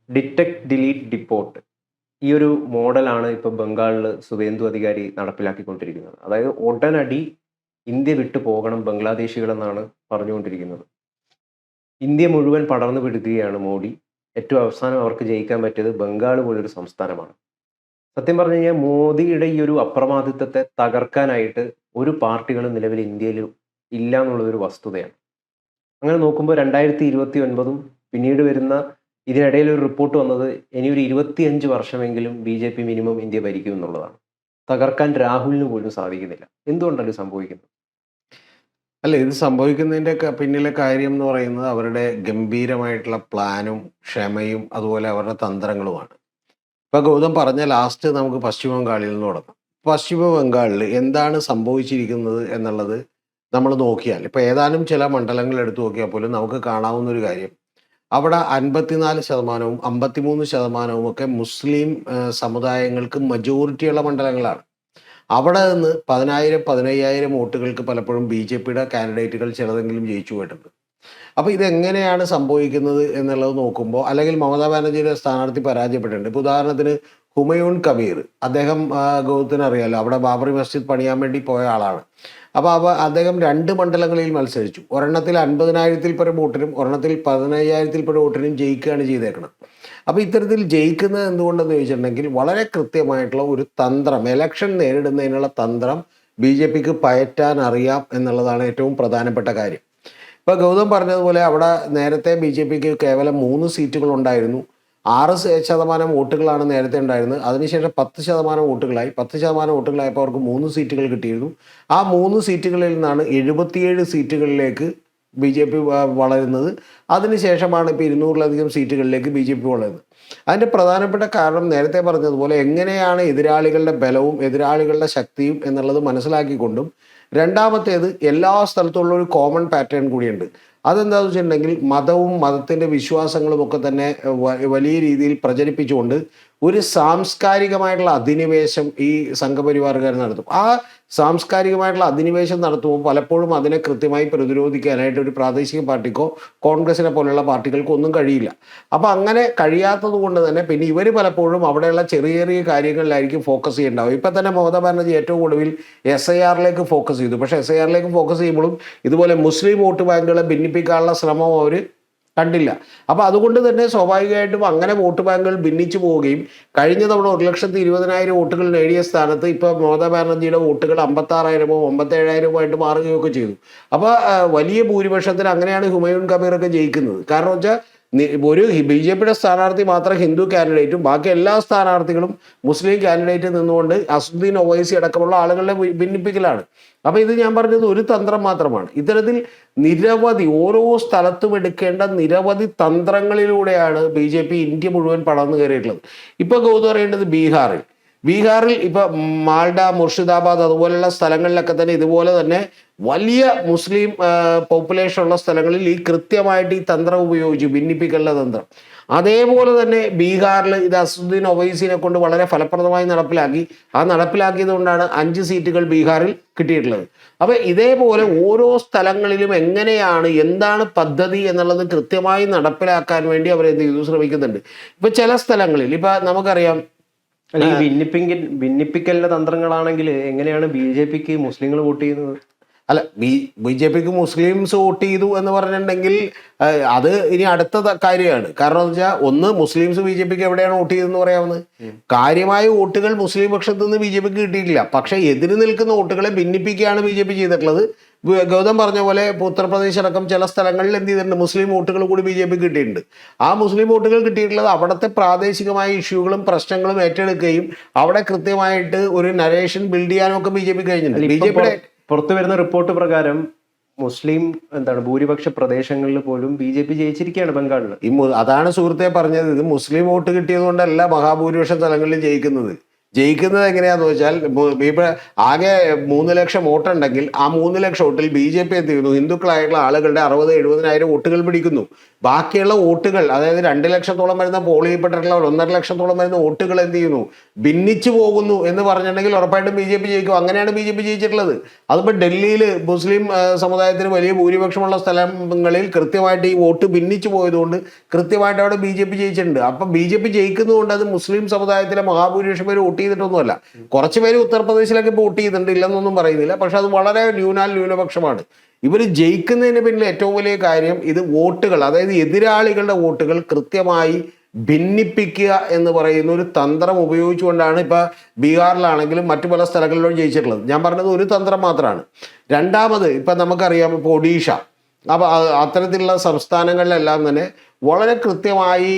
Detect delete deport ഈ ഒരു മോഡലാണ് ഇപ്പോൾ ബംഗാളിൽ സുവേന്ദു അധികാരി നടപ്പിലാക്കിക്കൊണ്ടിരിക്കുന്നത്. അതായത് ഉടനടി ഇന്ത്യ വിട്ടു പോകണം ബംഗ്ലാദേശികളെന്നാണ് പറഞ്ഞുകൊണ്ടിരിക്കുന്നത്. ഇന്ത്യ മുഴുവൻ പടർന്നു പിടിക്കുകയാണ് മോഡി. ഏറ്റവും അവസാനം അവർക്ക് ജയിക്കാൻ പറ്റിയത് ബംഗാൾ പോലൊരു സംസ്ഥാനമാണ്. സത്യം പറഞ്ഞു കഴിഞ്ഞാൽ മോദിയുടെ ഈ ഒരു അപ്രമാദിത്വത്തെ തകർക്കാനായിട്ട് ഒരു പാർട്ടികളും നിലവിൽ ഇന്ത്യയിൽ ഇല്ല എന്നുള്ളതൊരു വസ്തുതയാണ്. അങ്ങനെ നോക്കുമ്പോൾ 2029 പിന്നീട് വരുന്ന ഇതിനിടയിൽ ഒരു റിപ്പോർട്ട് വന്നത് ഇനി ഒരു 25 വർഷമെങ്കിലും ബി.ജെ.പി മിനിമം ഇന്ത്യ ഭരിക്കും എന്നുള്ളതാണ്. തകർക്കാൻ രാഹുലിന് പോലും സാധിക്കുന്നില്ല. എന്തുകൊണ്ടാണ് ഇത് സംഭവിക്കുന്നത്? അല്ല, ഇത് സംഭവിക്കുന്നതിൻ്റെ പിന്നിലെ കാര്യം എന്ന് പറയുന്നത് അവരുടെ ഗംഭീരമായിട്ടുള്ള പ്ലാനും ക്ഷമയും അതുപോലെ അവരുടെ തന്ത്രങ്ങളുമാണ്. ഇപ്പൊ ഗൗതം പറഞ്ഞ ലാസ്റ്റ് നമുക്ക് പശ്ചിമ ബംഗാളിൽ നിന്ന് തുടങ്ങാം. പശ്ചിമ ബംഗാളിൽ എന്താണ് സംഭവിച്ചിരിക്കുന്നത് എന്നുള്ളത് നമ്മൾ നോക്കിയാൽ, ഇപ്പൊ ഏതാനും ചില മണ്ഡലങ്ങൾ എടുത്തു നോക്കിയാൽ പോലും നമുക്ക് കാണാവുന്ന ഒരു കാര്യം, അവിടെ 54% 53% ഒക്കെ മുസ്ലിം സമുദായങ്ങൾക്ക് മജോറിറ്റിയുള്ള മണ്ഡലങ്ങളാണ്. അവിടെ നിന്ന് 10,000 15,000 വോട്ടുകൾക്ക് പലപ്പോഴും ബി.ജെ.പിയുടെ കാൻഡിഡേറ്റുകൾ ചിലതെങ്കിലും ജയിച്ചു പോയിട്ടുണ്ട്. അപ്പോൾ ഇതെങ്ങനെയാണ് സംഭവിക്കുന്നത് എന്നുള്ളത് നോക്കുമ്പോൾ, അല്ലെങ്കിൽ മമതാ ബാനർജിയുടെ സ്ഥാനാർത്ഥി പരാജയപ്പെട്ടിട്ടുണ്ട്. ഇപ്പോൾ ഉദാഹരണത്തിന് ഹുമയൂൺ കബീർ, അദ്ദേഹം ഗൗതത്തിന് അറിയാലോ, അവിടെ ബാബറി മസ്ജിദ് പണിയാൻ വേണ്ടി പോയ ആളാണ്. അപ്പോൾ അദ്ദേഹം 2 മണ്ഡലങ്ങളിൽ മത്സരിച്ചു. ഒരെണ്ണത്തിൽ 50,000-ൽ പരം വോട്ടിനും ഒരെണ്ണത്തിൽ 15,000-ൽ പരം വോട്ടിനും ജയിക്കുകയാണ് ചെയ്തേക്കുന്നത്. അപ്പോൾ ഇത്തരത്തിൽ ജയിക്കുന്നത് എന്തുകൊണ്ടെന്ന് ചോദിച്ചിട്ടുണ്ടെങ്കിൽ വളരെ കൃത്യമായിട്ടുള്ള ഒരു തന്ത്രം, ഇലക്ഷൻ നേരിടുന്നതിനുള്ള തന്ത്രം ബി.ജെ.പിക്ക് പയറ്റാൻ അറിയാം എന്നുള്ളതാണ് ഏറ്റവും പ്രധാനപ്പെട്ട കാര്യം. ഇപ്പോൾ ഗൗതം പറഞ്ഞതുപോലെ അവിടെ നേരത്തെ ബി.ജെ.പിക്ക് കേവലം 3 സീറ്റുകൾ ഉണ്ടായിരുന്നു. 6% വോട്ടുകളാണ് നേരത്തെ ഉണ്ടായിരുന്നത്. അതിനുശേഷം 10% വോട്ടുകളായി. 10% വോട്ടുകളായപ്പോൾ അവർക്ക് 3 സീറ്റുകൾ കിട്ടിയിരുന്നു. ആ 3 സീറ്റുകളിൽ നിന്നാണ് 77 സീറ്റുകളിലേക്ക് ബി.ജെ.പി വളരുന്നത്. അതിനുശേഷമാണ് ഇപ്പോൾ 200-ലധികം സീറ്റുകളിലേക്ക് ബി.ജെ.പി വളരുന്നത്. അതിൻ്റെ പ്രധാനപ്പെട്ട കാരണം നേരത്തെ പറഞ്ഞതുപോലെ എങ്ങനെയാണ് എതിരാളികളുടെ ബലവും എതിരാളികളുടെ ശക്തിയും എന്നുള്ളത് മനസ്സിലാക്കിക്കൊണ്ടും, രണ്ടാമത്തേത് എല്ലാ സ്ഥലത്തുള്ള ഒരു കോമൺ പാറ്റേൺ കൂടിയുണ്ട്. അതെന്താണെന്ന് വെച്ചിട്ടുണ്ടെങ്കിൽ മതവും മതത്തിൻ്റെ വിശ്വാസങ്ങളും ഒക്കെ തന്നെ വലിയ രീതിയിൽ പ്രചരിപ്പിച്ചുകൊണ്ട് ഒരു സാംസ്കാരികമായിട്ടുള്ള അധിനിവേശം ഈ സംഘപരിവാറുകാർ നടത്തും. ആ സാംസ്കാരികമായിട്ടുള്ള അധിനിവേശം നടത്തുമ്പോൾ പലപ്പോഴും അതിനെ കൃത്യമായി പ്രതിരോധിക്കാനായിട്ട് ഒരു പ്രാദേശിക പാർട്ടിക്കോ കോൺഗ്രസിനെ പോലെയുള്ള പാർട്ടികൾക്കോ ഒന്നും കഴിയില്ല. അപ്പോൾ അങ്ങനെ കഴിയാത്തത് കൊണ്ട് തന്നെ പിന്നെ ഇവർ പലപ്പോഴും അവിടെയുള്ള ചെറിയ ചെറിയ കാര്യങ്ങളിലായിരിക്കും ഫോക്കസ് ചെയ്യേണ്ടാവും. ഇപ്പം തന്നെ മമതാ ബാനർജി ഏറ്റവും ഒടുവിൽ SIR-ലേക്ക് ഫോക്കസ് ചെയ്തു. പക്ഷേ SIR-ലേക്ക് ഫോക്കസ് ചെയ്യുമ്പോഴും ഇതുപോലെ മുസ്ലിം വോട്ട് ബാങ്കുകളെ ഭിന്നിപ്പിക്കാനുള്ള ശ്രമം അവർ കണ്ടില്ല. അപ്പോൾ അതുകൊണ്ട് തന്നെ സ്വാഭാവികമായിട്ടും അങ്ങനെ വോട്ട് ബാങ്കുകൾ ഭിന്നിച്ചു പോവുകയും കഴിഞ്ഞ തവണ 1,20,000 വോട്ടുകൾ നേടിയ സ്ഥാനത്ത് ഇപ്പോൾ മമതാ ബാനർജിയുടെ വോട്ടുകൾ 56,000-ഓ 57,000-ഓ ആയിട്ട് മാറുകയൊക്കെ ചെയ്തു. അപ്പോൾ വലിയ ഭൂരിപക്ഷത്തിൽ അങ്ങനെയാണ് ഹുമയൂൺ കബീറൊക്കെ ജയിക്കുന്നത്. കാരണം വെച്ചാൽ ഒരു ബി.ജെ.പിയുടെ സ്ഥാനാർത്ഥി മാത്രം ഹിന്ദു കാൻഡിഡേറ്റും ബാക്കി എല്ലാ സ്ഥാനാർത്ഥികളും മുസ്ലിം കാൻഡിഡേറ്റ് നിന്നുകൊണ്ട് അസദുദ്ദീൻ ഒവൈസി അടക്കമുള്ള ആളുകളെ ഭിന്നിപ്പിക്കലാണ്. അപ്പോൾ ഇത് ഞാൻ പറഞ്ഞത് ഒരു തന്ത്രം മാത്രമാണ്. ഇത്തരത്തിൽ നിരവധി ഓരോ സ്ഥലത്തും എടുക്കേണ്ട നിരവധി തന്ത്രങ്ങളിലൂടെയാണ് ബി.ജെ.പി ഇന്ത്യ മുഴുവൻ പടർന്നു കയറിയിട്ടുള്ളത്. ഇപ്പോൾ ഗൗതം പറയേണ്ടത് ബീഹാറിൽ ഇപ്പോൾ മാൽഡ, മുർഷിദാബാദ് അതുപോലെയുള്ള സ്ഥലങ്ങളിലൊക്കെ തന്നെ ഇതുപോലെ തന്നെ വലിയ മുസ്ലിം പോപ്പുലേഷൻ ഉള്ള സ്ഥലങ്ങളിൽ ഈ കൃത്യമായിട്ട് ഈ തന്ത്രം ഉപയോഗിച്ചു, ഭിന്നിപ്പിക്കലുള്ള തന്ത്രം. അതേപോലെ തന്നെ ബീഹാറിൽ ഇത് അസദുദ്ദീൻ ഒവൈസിനെ കൊണ്ട് വളരെ ഫലപ്രദമായി നടപ്പിലാക്കി. ആ നടപ്പിലാക്കിയത് കൊണ്ടാണ് 5 സീറ്റുകൾ ബീഹാറിൽ കിട്ടിയിട്ടുള്ളത്. അപ്പോൾ ഇതേപോലെ ഓരോ സ്ഥലങ്ങളിലും എങ്ങനെയാണ്, എന്താണ് പദ്ധതി എന്നുള്ളത് കൃത്യമായി നടപ്പിലാക്കാൻ വേണ്ടി അവർ എന്ത് ചെയ്തു ശ്രമിക്കുന്നുണ്ട്. ഇപ്പൊ ചില സ്ഥലങ്ങളിൽ ഇപ്പൊ നമുക്കറിയാം, ഈ ഭിന്നിപ്പിക്കലിന്റെ തന്ത്രങ്ങളാണെങ്കിൽ എങ്ങനെയാണ് ബി.ജെ.പിക്ക് മുസ്ലിങ്ങൾ വോട്ട് ചെയ്യുന്നത്? അല്ല, ബി.ജെ.പിക്ക് മുസ്ലിംസ് വോട്ട് ചെയ്തു എന്ന് പറഞ്ഞിട്ടുണ്ടെങ്കിൽ അത് ഇനി അടുത്ത കാര്യമാണ്. കാരണം എന്ന് വെച്ചാൽ ഒന്ന്, മുസ്ലിംസ് ബി.ജെ.പിക്ക് എവിടെയാണ് വോട്ട് ചെയ്തതെന്ന് പറയാവുന്നത്. കാര്യമായ വോട്ടുകൾ മുസ്ലിം പക്ഷത്തു നിന്ന് ബി.ജെ.പിക്ക് കിട്ടിയിട്ടില്ല. പക്ഷേ എതിര് നിൽക്കുന്ന വോട്ടുകളെ ഭിന്നിപ്പിക്കുകയാണ് ബി.ജെ.പി ചെയ്തിട്ടുള്ളത്. ഗൗതം പറഞ്ഞ പോലെ ഉത്തർപ്രദേശ് അടക്കം ചില സ്ഥലങ്ങളിൽ എന്ത് ചെയ്തിട്ടുണ്ട്, മുസ്ലിം വോട്ടുകൾ കൂടി ബി.ജെ.പി കിട്ടിയിട്ടുണ്ട്. ആ മുസ്ലിം വോട്ടുകൾ കിട്ടിയിട്ടുള്ളത് അവിടുത്തെ പ്രാദേശികമായ ഇഷ്യൂകളും പ്രശ്നങ്ങളും ഏറ്റെടുക്കുകയും അവിടെ കൃത്യമായിട്ട് ഒരു നരേഷൻ ബിൽഡ് ചെയ്യാനും ഒക്കെ ബി.ജെ.പി കഴിഞ്ഞിട്ടുണ്ട്. ബി.ജെ.പിയുടെ പുറത്തു വരുന്ന റിപ്പോർട്ട് പ്രകാരം മുസ്ലിം ഭൂരിപക്ഷ പ്രദേശങ്ങളിൽ പോലും ബി.ജെ.പി ജയിച്ചിരിക്കുകയാണ് ബംഗാളിൽ. അതാണ് സുഹൃത്തെ പറഞ്ഞത്, ഇത് മുസ്ലിം വോട്ട് കിട്ടിയത് കൊണ്ടല്ല മഹാഭൂരിപക്ഷ സ്ഥലങ്ങളിൽ ജയിക്കുന്നത് എങ്ങനെയാന്ന് വെച്ചാൽ, ഇപ്പോൾ ആകെ 3 ലക്ഷം വോട്ടുണ്ടെങ്കിൽ ആ 3 ലക്ഷം വോട്ടിൽ ബി.ജെ.പി എന്ത് ചെയ്യുന്നു, ഹിന്ദുക്കളായിട്ടുള്ള ആളുകളുടെ 60,000-70,000 വോട്ടുകൾ പിടിക്കുന്നു. ബാക്കിയുള്ള വോട്ടുകൾ, അതായത് 2 ലക്ഷത്തോളം വരുന്ന പോൾ ചെയ്യപ്പെട്ടിട്ടുള്ള 1.5 ലക്ഷത്തോളം വരുന്ന വോട്ടുകൾ എന്ത് ചെയ്യുന്നു, ഭിന്നിച്ചു പോകുന്നു എന്ന് പറഞ്ഞിട്ടുണ്ടെങ്കിൽ ഉറപ്പായിട്ടും ബി ജെ പി ജയിക്കും. അങ്ങനെയാണ് ബി ജെ പി ജയിച്ചിട്ടുള്ളത്. അതിപ്പോൾ ഡൽഹിയിൽ മുസ്ലിം സമുദായത്തിന് വലിയ ഭൂരിപക്ഷമുള്ള സ്ഥലങ്ങളിൽ കൃത്യമായിട്ട് ഈ വോട്ട് ഭിന്നിച്ചു പോയതുകൊണ്ട് കൃത്യമായിട്ട് അവിടെ ബി ജെ പി ജയിച്ചിട്ടുണ്ട്. അപ്പം ബി ജെ പി ജയിക്കുന്നതുകൊണ്ട് അത് മുസ്ലിം സമുദായത്തിലെ മഹാഭൂരിപക്ഷം പേര് വോട്ട് ചെയ്തിട്ടൊന്നുമല്ല. കുറച്ച് പേര് ഉത്തർപ്രദേശിലൊക്കെ ഇപ്പോൾ വോട്ട് ചെയ്തിട്ടുണ്ട്, ഇല്ലെന്നൊന്നും പറയുന്നില്ല. പക്ഷെ അത് വളരെ ന്യൂനപക്ഷമാണ്. ഇവർ ജയിക്കുന്നതിന് പിന്നിൽ ഏറ്റവും വലിയ കാര്യം ഇത് വോട്ടുകൾ, അതായത് എതിരാളികളുടെ വോട്ടുകൾ കൃത്യമായി ഭിന്നിപ്പിക്കുക എന്ന് പറയുന്ന ഒരു തന്ത്രം ഉപയോഗിച്ചുകൊണ്ടാണ് ഇപ്പോൾ ബീഹാറിലാണെങ്കിലും മറ്റു പല സ്ഥലങ്ങളിലും ജയിച്ചിട്ടുള്ളത്. ഞാൻ പറഞ്ഞത് ഒരു തന്ത്രം മാത്രമാണ്. രണ്ടാമത് ഇപ്പം നമുക്കറിയാം, ഇപ്പോൾ ഒഡീഷ, അപ്പോൾ അത്തരത്തിലുള്ള സംസ്ഥാനങ്ങളിലെല്ലാം തന്നെ വളരെ കൃത്യമായി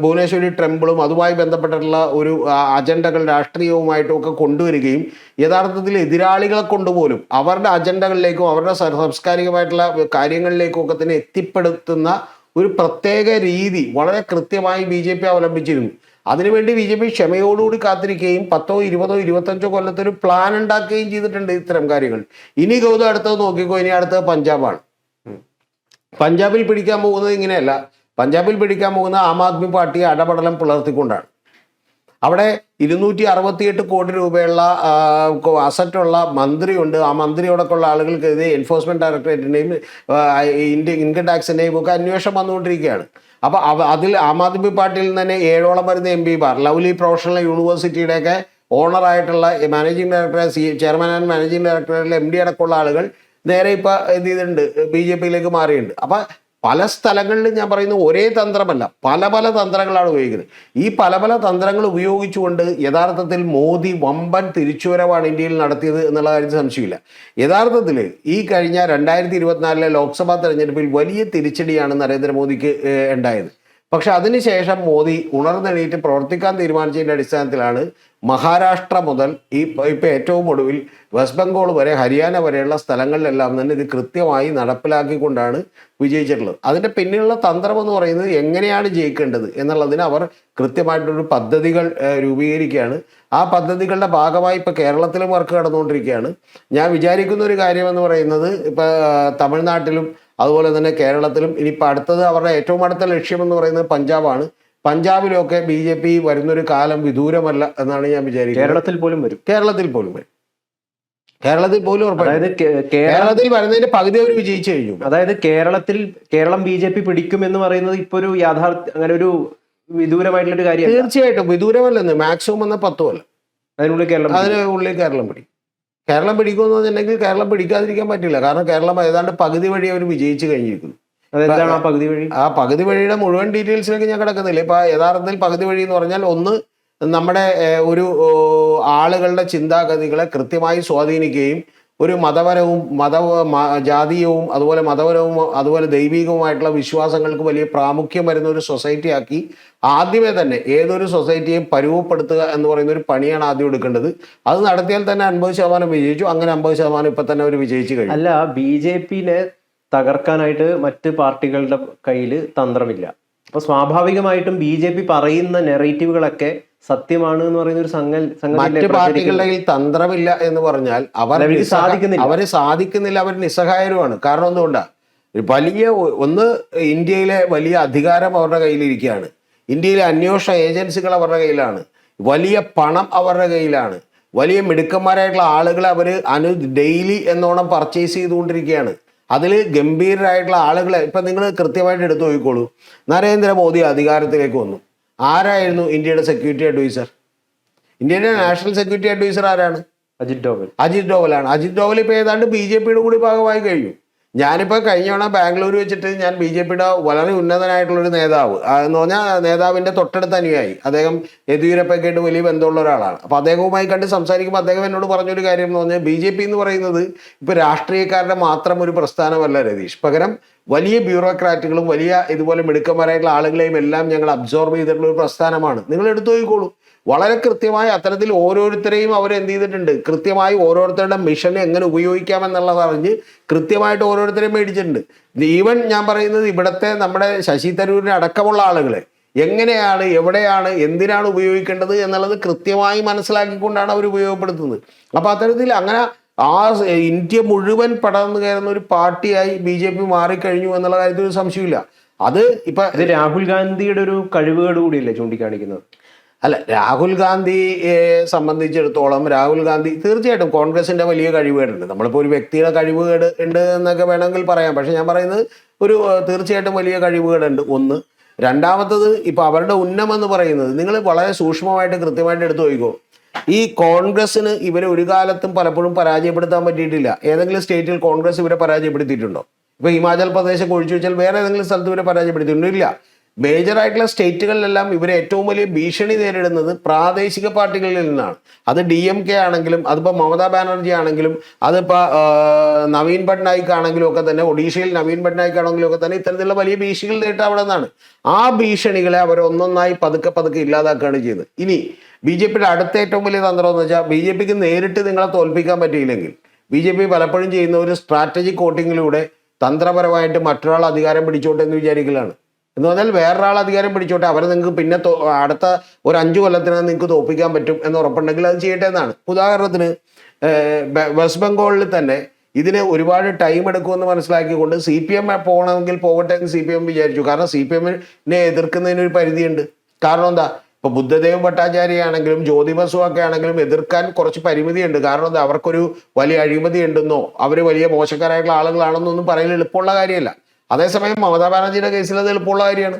ഭുവനേശ്വരി ടെമ്പിളും അതുമായി ബന്ധപ്പെട്ടിട്ടുള്ള ഒരു അജണ്ടകൾ രാഷ്ട്രീയവുമായിട്ടും ഒക്കെ കൊണ്ടുവരികയും യഥാർത്ഥത്തിൽ എതിരാളികളെ കൊണ്ടുപോലും അവരുടെ അജണ്ടകളിലേക്കും അവരുടെ സാംസ്കാരികമായിട്ടുള്ള കാര്യങ്ങളിലേക്കും ഒക്കെ തന്നെ എത്തിപ്പെടുത്തുന്ന ഒരു പ്രത്യേക രീതി വളരെ കൃത്യമായി ബി ജെ പി അവലംബിച്ചിരുന്നു. അതിനുവേണ്ടി ബി ജെ പി ക്ഷമയോടുകൂടി കാത്തിരിക്കുകയും 10, 20, 25 കൊല്ലത്തൊരു പ്ലാൻ ഉണ്ടാക്കുകയും ചെയ്തിട്ടുണ്ട് ഇത്തരം കാര്യങ്ങൾ. ഇനി ഗൗതം അടുത്തത് നോക്കിക്കോ, ഇനി അടുത്തത് പഞ്ചാബാണ്. പഞ്ചാബിൽ പിടിക്കാൻ പോകുന്നത് ഇങ്ങനെയല്ല. പഞ്ചാബിൽ പിടിക്കാൻ പോകുന്ന ആം ആദ്മി പാർട്ടിയെ അടപടലം പുലർത്തിക്കൊണ്ടാണ്. അവിടെ 268 കോടി രൂപയുള്ള അസറ്റുള്ള മന്ത്രിയുണ്ട്. ആ മന്ത്രിയോടൊക്കെയുള്ള ആളുകൾക്കെതിരെ എൻഫോഴ്സ്മെന്റ് ഡയറക്ടറേറ്റിൻ്റെയും ഇൻകം ടാക്സിൻ്റെയും ഒക്കെ അന്വേഷണം വന്നുകൊണ്ടിരിക്കുകയാണ്. അപ്പോൾ അതിൽ ആം ആദ്മി പാർട്ടിയിൽ നിന്ന് തന്നെ 7ഓളം വരുന്ന എം പിമാർ, ലവ്ലി പ്രൊഫഷണൽ യൂണിവേഴ്സിറ്റിയുടെയൊക്കെ ഓണറായിട്ടുള്ള managing director, chairman and managing ഡയറക്ടറിലെ MD അടക്കമുള്ള ആളുകൾ നേരെ ഇപ്പോൾ എന്ത് ചെയ്തിട്ടുണ്ട്, ബി ജെ പിയിലേക്ക് മാറിയിട്ടുണ്ട്. അപ്പം പല സ്ഥലങ്ങളിലും ഞാൻ പറയുന്നത് ഒരേ തന്ത്രമല്ല, പല തന്ത്രങ്ങളാണ് ഉപയോഗിക്കുന്നത്. ഈ പല തന്ത്രങ്ങൾ ഉപയോഗിച്ചുകൊണ്ട് യഥാർത്ഥത്തിൽ മോദി വമ്പൻ തിരിച്ചുവരവാണ് ഇന്ത്യയിൽ നടത്തിയത് എന്നുള്ള കാര്യത്തിൽ സംശയമില്ല. യഥാർത്ഥത്തിൽ ഈ കഴിഞ്ഞ 2024 ലോക്സഭാ തെരഞ്ഞെടുപ്പിൽ വലിയ തിരിച്ചടിയാണ് നരേന്ദ്രമോദിക്ക് ഉണ്ടായത്. പക്ഷെ അതിനുശേഷം മോദി ഉണർന്നെണീറ്റ് പ്രവർത്തിക്കാൻ തീരുമാനിച്ചതിൻ്റെ അടിസ്ഥാനത്തിലാണ് മഹാരാഷ്ട്ര മുതൽ ഇപ്പം ഏറ്റവും ഒടുവിൽ വെസ്റ്റ് ബംഗാൾ വരെ ഹരിയാന വരെയുള്ള സ്ഥലങ്ങളിലെല്ലാം തന്നെ ഇത് കൃത്യമായി നടപ്പിലാക്കിക്കൊണ്ടാണ് വിജയിച്ചിട്ടുള്ളത്. അതിൻ്റെ പിന്നിലുള്ള തന്ത്രം എന്ന് പറയുന്നത് എങ്ങനെയാണ് ജയിക്കേണ്ടത് എന്നുള്ളതിന് അവർ കൃത്യമായിട്ടൊരു പദ്ധതികൾ രൂപീകരിക്കുകയാണ്. ആ പദ്ധതികളുടെ ഭാഗമായി ഇപ്പോൾ കേരളത്തിലും വർക്ക് നടന്നുകൊണ്ടിരിക്കുകയാണ്. ഞാൻ വിചാരിക്കുന്ന ഒരു കാര്യമെന്ന് പറയുന്നത് ഇപ്പോൾ തമിഴ്നാട്ടിലും അതുപോലെ തന്നെ കേരളത്തിലും ഇനിയിപ്പോൾ അടുത്തത് അവരുടെ ഏറ്റവും അടുത്ത ലക്ഷ്യമെന്ന് പറയുന്നത് പഞ്ചാബാണ്. പഞ്ചാബിലൊക്കെ ബി ജെ പി വരുന്നൊരു കാലം വിദൂരമല്ല എന്നാണ് ഞാൻ വിചാരിക്കുന്നത്. കേരളത്തിൽ പോലും വരും. കേരളത്തിൽ ഉറപ്പാണ്. കേരളത്തിൽ വരുന്നതിന്റെ പകുതി അവർ വിജയിച്ചു കഴിഞ്ഞു. അതായത് കേരളം ബി ജെ പി പിടിക്കുമെന്ന് പറയുന്നത് ഇപ്പൊ ഒരു അങ്ങനെ ഒരു വിദൂരമായിട്ടുള്ള ഒരു കാര്യം. തീർച്ചയായിട്ടും വിദൂരമല്ലെന്ന്, മാക്സിമം വന്ന 10 കൊല്ലം അതിനുള്ളിൽ കേരളം പിടിക്കും. കേരളം പിടിക്കുമെന്ന് പറഞ്ഞിട്ടുണ്ടെങ്കിൽ കേരളം പിടിക്കാതിരിക്കാൻ പറ്റില്ല. കാരണം കേരളം ഏതാണ്ട് പകുതി വഴി അവർ വിജയിച്ചു കഴിഞ്ഞിരിക്കുന്നു. അതെന്താണ് ആ പകുതി വഴി? ആ പകുതി വഴിയുടെ മുഴുവൻ ഡീറ്റെയിൽസിലേക്ക് ഞാൻ കിടക്കുന്നില്ല. ഇപ്പൊ യഥാർത്ഥത്തിൽ പകുതി വഴി എന്ന് പറഞ്ഞാൽ ഒന്ന്, നമ്മുടെ ഒരു ആളുകളുടെ ചിന്താഗതികളെ കൃത്യമായി സ്വാധീനിക്കുകയും ഒരു ജാതീയവും അതുപോലെ ദൈവികവുമായിട്ടുള്ള വിശ്വാസങ്ങൾക്ക് വലിയ പ്രാമുഖ്യം വരുന്ന ഒരു സൊസൈറ്റി ആക്കി ആദ്യമേ തന്നെ ഏതൊരു സൊസൈറ്റിയെയും പരുവപ്പെടുത്തുക എന്ന് പറയുന്ന ഒരു പണിയാണ് ആദ്യം എടുക്കേണ്ടത്. അത് നടത്തിയാൽ തന്നെ 50% വിജയിച്ചു. അങ്ങനെ 50% ഇപ്പൊ തന്നെ അവർ വിജയിച്ചു കഴിഞ്ഞു. അല്ല, ബി ജെ പിനെ തകർക്കാനായിട്ട് മറ്റ് പാർട്ടികളുടെ കയ്യിൽ തന്ത്രമില്ല. അപ്പൊ സ്വാഭാവികമായിട്ടും ബി ജെ പി പറയുന്ന നെറേറ്റീവുകളൊക്കെ സത്യമാണ് എന്ന് പറയുന്ന ഒരു മറ്റ് പാർട്ടികളുടെ കയ്യിൽ തന്ത്രമില്ല എന്ന് പറഞ്ഞാൽ അവര് സാധിക്കുന്നില്ല, അവർ നിസ്സഹായരുമാണ്. കാരണം എന്തുകൊണ്ടാണ്? ഇന്ത്യയിലെ വലിയ അധികാരം അവരുടെ കയ്യിലിരിക്കുകയാണ്. ഇന്ത്യയിലെ അന്വേഷണ ഏജൻസികൾ അവരുടെ കയ്യിലാണ്. വലിയ പണം അവരുടെ കയ്യിലാണ്. വലിയ മിടുക്കന്മാരായിട്ടുള്ള ആളുകളെ അവർ ഡെയിലി എന്നോണം പർച്ചേസ് ചെയ്തുകൊണ്ടിരിക്കുകയാണ്. അതിൽ ഗംഭീരരായിട്ടുള്ള ആളുകളെ ഇപ്പം നിങ്ങൾ കൃത്യമായിട്ട് എടുത്തു നോക്കിക്കോളൂ. നരേന്ദ്രമോദി അധികാരത്തിലേക്ക് വന്നു. ആരായിരുന്നു ഇന്ത്യയുടെ സെക്യൂരിറ്റി അഡ്വൈസർ? ഇന്ത്യയുടെ നാഷണൽ സെക്യൂരിറ്റി അഡ്വൈസർ ആരാണ്? അജിത് ഡോവലാണ്. അജിത് ഡോവൽ ഇപ്പോൾ ഏതാണ്ട് ബി ജെ പിയുടെ കൂടി ഭാഗമായി കഴിഞ്ഞു. ഞാനിപ്പോൾ കഴിഞ്ഞ തവണ ബാംഗ്ലൂർ വെച്ചിട്ട് ഞാൻ ബി ജെ പിയുടെ വളരെ ഉന്നതനായിട്ടുള്ളൊരു നേതാവ് എന്ന് പറഞ്ഞാൽ നേതാവിൻ്റെ തൊട്ടടുത്ത അനുയായി, അദ്ദേഹം യെദ്യൂരപ്പയ്ക്കായിട്ട് വലിയ ബന്ധമുള്ള ഒരാളാണ്. അപ്പോൾ അദ്ദേഹവുമായി കണ്ട് സംസാരിക്കുമ്പോൾ അദ്ദേഹം എന്നോട് പറഞ്ഞൊരു കാര്യം എന്ന് പറഞ്ഞാൽ ബി ജെ പി എന്ന് പറയുന്നത് ഇപ്പോൾ രാഷ്ട്രീയക്കാരുടെ മാത്രം ഒരു പ്രസ്ഥാനമല്ല രതീഷ്. പകരം വലിയ ബ്യൂറോക്രാറ്റുകളും വലിയ ഇതുപോലെ മിടുക്കന്മാരായിട്ടുള്ള ആളുകളെയും എല്ലാം ഞങ്ങൾ അബ്സോർബ് ചെയ്തിട്ടുള്ള ഒരു പ്രസ്ഥാനമാണ്. നിങ്ങൾ എടുത്തു നോക്കിക്കോളൂ. വളരെ കൃത്യമായി അത്തരത്തിൽ ഓരോരുത്തരെയും അവരെന്ത് ചെയ്തിട്ടുണ്ട്, കൃത്യമായി ഓരോരുത്തരുടെ മിഷനെ എങ്ങനെ ഉപയോഗിക്കാമെന്നുള്ളത് അറിഞ്ഞ് കൃത്യമായിട്ട് ഓരോരുത്തരെയും മേടിച്ചിട്ടുണ്ട്. ഈവൻ ഞാൻ പറയുന്നത് ഇവിടുത്തെ നമ്മുടെ ശശി തരൂരിനെ അടക്കമുള്ള ആളുകളെ എങ്ങനെയാണ്, എവിടെയാണ്, എന്തിനാണ് ഉപയോഗിക്കേണ്ടത് എന്നുള്ളത് കൃത്യമായി മനസ്സിലാക്കിക്കൊണ്ടാണ് അവർ ഉപയോഗപ്പെടുത്തുന്നത്. അപ്പോൾ അത്തരത്തിൽ അങ്ങനെ ഇന്ത്യ മുഴുവൻ പടർന്നു കയറുന്ന ഒരു പാർട്ടിയായി ബി ജെ പി മാറിക്കഴിഞ്ഞു എന്നുള്ള കാര്യത്തിൽ ഒരു സംശയമില്ല. അത് ഇപ്പൊ ഇത് രാഹുൽ ഗാന്ധിയുടെ ഒരു കഴിവുകേട് കൂടിയല്ലേ ചൂണ്ടിക്കാണിക്കുന്നത്? അല്ല, രാഹുൽ ഗാന്ധിയെ സംബന്ധിച്ചിടത്തോളം രാഹുൽ ഗാന്ധി തീർച്ചയായിട്ടും കോൺഗ്രസിന്റെ വലിയ കഴിവുകേടുണ്ട്. നമ്മളിപ്പോൾ ഒരു വ്യക്തിയുടെ കഴിവുകേട് ഉണ്ട് എന്നൊക്കെ വേണമെങ്കിൽ പറയാം. പക്ഷെ ഞാൻ പറയുന്നത് ഒരു തീർച്ചയായിട്ടും വലിയ കഴിവുകേടുണ്ട് ഒന്ന്. രണ്ടാമത്തത് ഇപ്പൊ അവരുടെ ഉന്നമെന്ന് പറയുന്നത് നിങ്ങൾ വളരെ സൂക്ഷ്മമായിട്ട് കൃത്യമായിട്ട് എടുത്തു നോക്കിക്കോ. ഈ കോൺഗ്രസിന് ഇവരെ ഒരു കാലത്തും പലപ്പോഴും പരാജയപ്പെടുത്താൻ പറ്റിയിട്ടില്ല. ഏതെങ്കിലും സ്റ്റേറ്റിൽ കോൺഗ്രസ് ഇവരെ പരാജയപ്പെടുത്തിയിട്ടുണ്ടോ? ഇപ്പൊ ഹിമാചൽ പ്രദേശ് ഒഴിച്ചു വെച്ചാൽ വേറെ ഏതെങ്കിലും സ്ഥലത്ത് ഇവരെ പരാജയപ്പെടുത്തിയിട്ടുണ്ടോ? ഇല്ല. മേജറായിട്ടുള്ള സ്റ്റേറ്റുകളിലെല്ലാം ഇവർ ഏറ്റവും വലിയ ഭീഷണി നേരിടുന്നത് പ്രാദേശിക പാർട്ടികളിൽ നിന്നാണ്. അത് DMK ആണെങ്കിലും, അതിപ്പോൾ മമതാ ബാനർജി ആണെങ്കിലും, അതിപ്പോൾ നവീൻ പട്നായിക് ആണെങ്കിലും ഒക്കെ തന്നെ, ഒഡീഷയിൽ നവീൻ പട്നായിക് ആണെങ്കിലും ഒക്കെ തന്നെ ഇത്തരത്തിലുള്ള വലിയ ഭീഷണികൾ നേരിട്ട് അവിടെ നിന്നാണ്. ആ ഭീഷണികളെ അവർ ഒന്നൊന്നായി പതുക്കെ പതുക്കെ ഇല്ലാതാക്കുകയാണ് ചെയ്യുന്നത്. ഇനി BJPയുടെ അടുത്ത ഏറ്റവും വലിയ തന്ത്രം എന്ന് വെച്ചാൽ BJPക്ക് നേരിട്ട് നിങ്ങളെ തോൽപ്പിക്കാൻ പറ്റിയില്ലെങ്കിൽ BJP പലപ്പോഴും ചെയ്യുന്ന ഒരു സ്ട്രാറ്റജിക് വോട്ടിങ്ങിലൂടെ തന്ത്രപരമായിട്ട് മറ്റൊരാൾ അധികാരം പിടിച്ചോട്ടെ എന്ന് വിചാരിക്കലാണ്. എന്ന് പറഞ്ഞാൽ വേറൊരാൾ അധികാരം പിടിച്ചോട്ടെ, അവരെ നിങ്ങൾക്ക് പിന്നെ അടുത്ത ഒരു 5 കൊല്ലത്തിനകം നിങ്ങൾക്ക് തോൽപ്പിക്കാൻ പറ്റും എന്ന് ഉറപ്പുണ്ടെങ്കിൽ അത് ചെയ്യട്ടെ എന്നാണ്. ഉദാഹരണത്തിന് വെസ്റ്റ് ബംഗാളിൽ തന്നെ ഇതിന് ഒരുപാട് ടൈം എടുക്കുമെന്ന് മനസ്സിലാക്കിക്കൊണ്ട് CPM പോകണമെങ്കിൽ പോകട്ടെ എന്ന് CPM വിചാരിച്ചു. കാരണം CPMനെ എതിർക്കുന്നതിന് ഒരു പരിധിയുണ്ട്. കാരണം എന്താ, ഇപ്പൊ ബുദ്ധദേവ് ഭട്ടാചാര്യ ആണെങ്കിലും ജ്യോതി ബസു ഒക്കെ ആണെങ്കിലും എതിർക്കാൻ കുറച്ച് പരിമിതിയുണ്ട്. കാരണം എന്താ, അവർക്കൊരു വലിയ അഴിമതി ഉണ്ടെന്നോ അവർ വലിയ മോശക്കാരായിട്ടുള്ള ആളുകളാണെന്നോ ഒന്നും പറയാൻ എളുപ്പമുള്ള കാര്യമല്ല. അതേസമയം മമതാ ബാനർജിയുടെ കേസിൽ അത് എളുപ്പമുള്ള കാര്യമാണ്.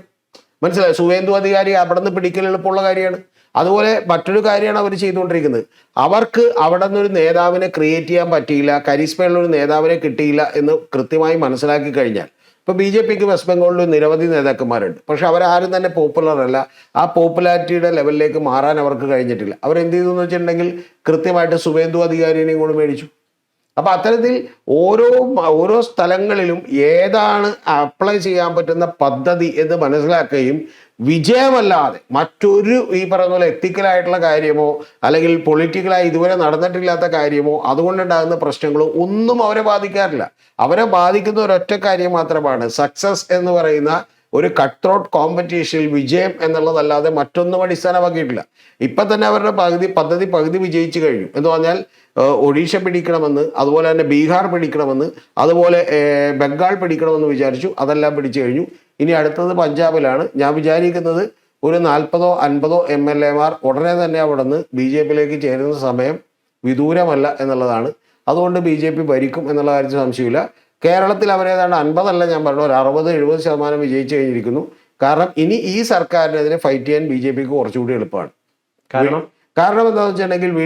മനസ്സിലായി? സുവേന്ദു അധികാരി അവിടെ നിന്ന് പിടിക്കൽ എളുപ്പമുള്ള കാര്യമാണ്. അതുപോലെ മറ്റൊരു കാര്യമാണ് അവർ ചെയ്തുകൊണ്ടിരിക്കുന്നത്. അവർക്ക് അവിടെ നിന്നൊരു നേതാവിനെ ക്രിയേറ്റ് ചെയ്യാൻ പറ്റിയില്ല, കരിസ്മയുള്ള ഒരു നേതാവിനെ കിട്ടിയില്ല എന്ന് കൃത്യമായി മനസ്സിലാക്കി കഴിഞ്ഞാൽ, ഇപ്പോൾ BJPക്ക് വെസ്റ്റ് ബംഗാളിൽ നിരവധി നേതാക്കന്മാരുണ്ട്. പക്ഷെ അവരാരും തന്നെ പോപ്പുലർ അല്ല. ആ പോപ്പുലാരിറ്റിയുടെ ലെവലിലേക്ക് മാറാൻ അവർക്ക് കഴിഞ്ഞിട്ടില്ല. അവരെന്ത് ചെയ്തു എന്ന് വെച്ചിട്ടുണ്ടെങ്കിൽ കൃത്യമായിട്ട് സുവേന്ദു അധികാരിനെയും കൂടെ മേടിച്ചു. അപ്പൊ അത്തരത്തിൽ ഓരോ സ്ഥലങ്ങളിലും ഏതാണ് അപ്ലൈ ചെയ്യാൻ പറ്റുന്ന പദ്ധതി എന്ന് മനസ്സിലാക്കുകയും വിജയമല്ലാതെ മറ്റൊരു ഈ പറയുന്ന പോലെ എത്തിക്കലായിട്ടുള്ള കാര്യമോ അല്ലെങ്കിൽ പൊളിറ്റിക്കലായി ഇതുവരെ നടന്നിട്ടില്ലാത്ത കാര്യമോ അതുകൊണ്ടുണ്ടാകുന്ന പ്രശ്നങ്ങളോ ഒന്നും അവരെ ബാധിക്കാറില്ല. അവരെ ബാധിക്കുന്ന ഒരൊറ്റ കാര്യം മാത്രമാണ് സക്സസ് എന്ന് പറയുന്ന ഒരു കട്ട് ത്രോട്ട് കോമ്പറ്റീഷനിൽ വിജയം എന്നുള്ളതല്ലാതെ മറ്റൊന്നും അടിസ്ഥാനമാക്കിയിട്ടില്ല. ഇപ്പൊ തന്നെ അവരുടെ പദ്ധതി വിജയിച്ചു കഴിഞ്ഞു. എന്ന് പറഞ്ഞാൽ ഒഡീഷ പിടിക്കണമെന്ന്, അതുപോലെ തന്നെ ബീഹാർ പിടിക്കണമെന്ന്, അതുപോലെ ബംഗാൾ പിടിക്കണമെന്ന് വിചാരിച്ചു. അതെല്ലാം പിടിച്ചു കഴിഞ്ഞു. ഇനി അടുത്തത് പഞ്ചാബിലാണ്. ഞാൻ വിചാരിക്കുന്നത് ഒരു 40-50 MLA-മാർ ഉടനെ തന്നെ അവിടെ നിന്ന് BJPയിലേക്ക് ചേരുന്ന സമയം വിദൂരമല്ല എന്നുള്ളതാണ്. അതുകൊണ്ട് BJP ഭരിക്കും എന്നുള്ള കാര്യത്തിൽ സംശയമില്ല. കേരളത്തിൽ അവരേതാണ്ട് 50 അല്ല, ഞാൻ പറഞ്ഞു, ഒരു 60-70% വിജയിച്ചു കഴിഞ്ഞിരിക്കുന്നു. കാരണം ഇനി ഈ സർക്കാരിനെതിരെ ഫൈറ്റ് ചെയ്യാൻ BJPക്ക് കുറച്ചുകൂടി എളുപ്പമാണ്. കാരണം എന്താണെന്ന് വെച്ചിട്ടുണ്ടെങ്കിൽ വി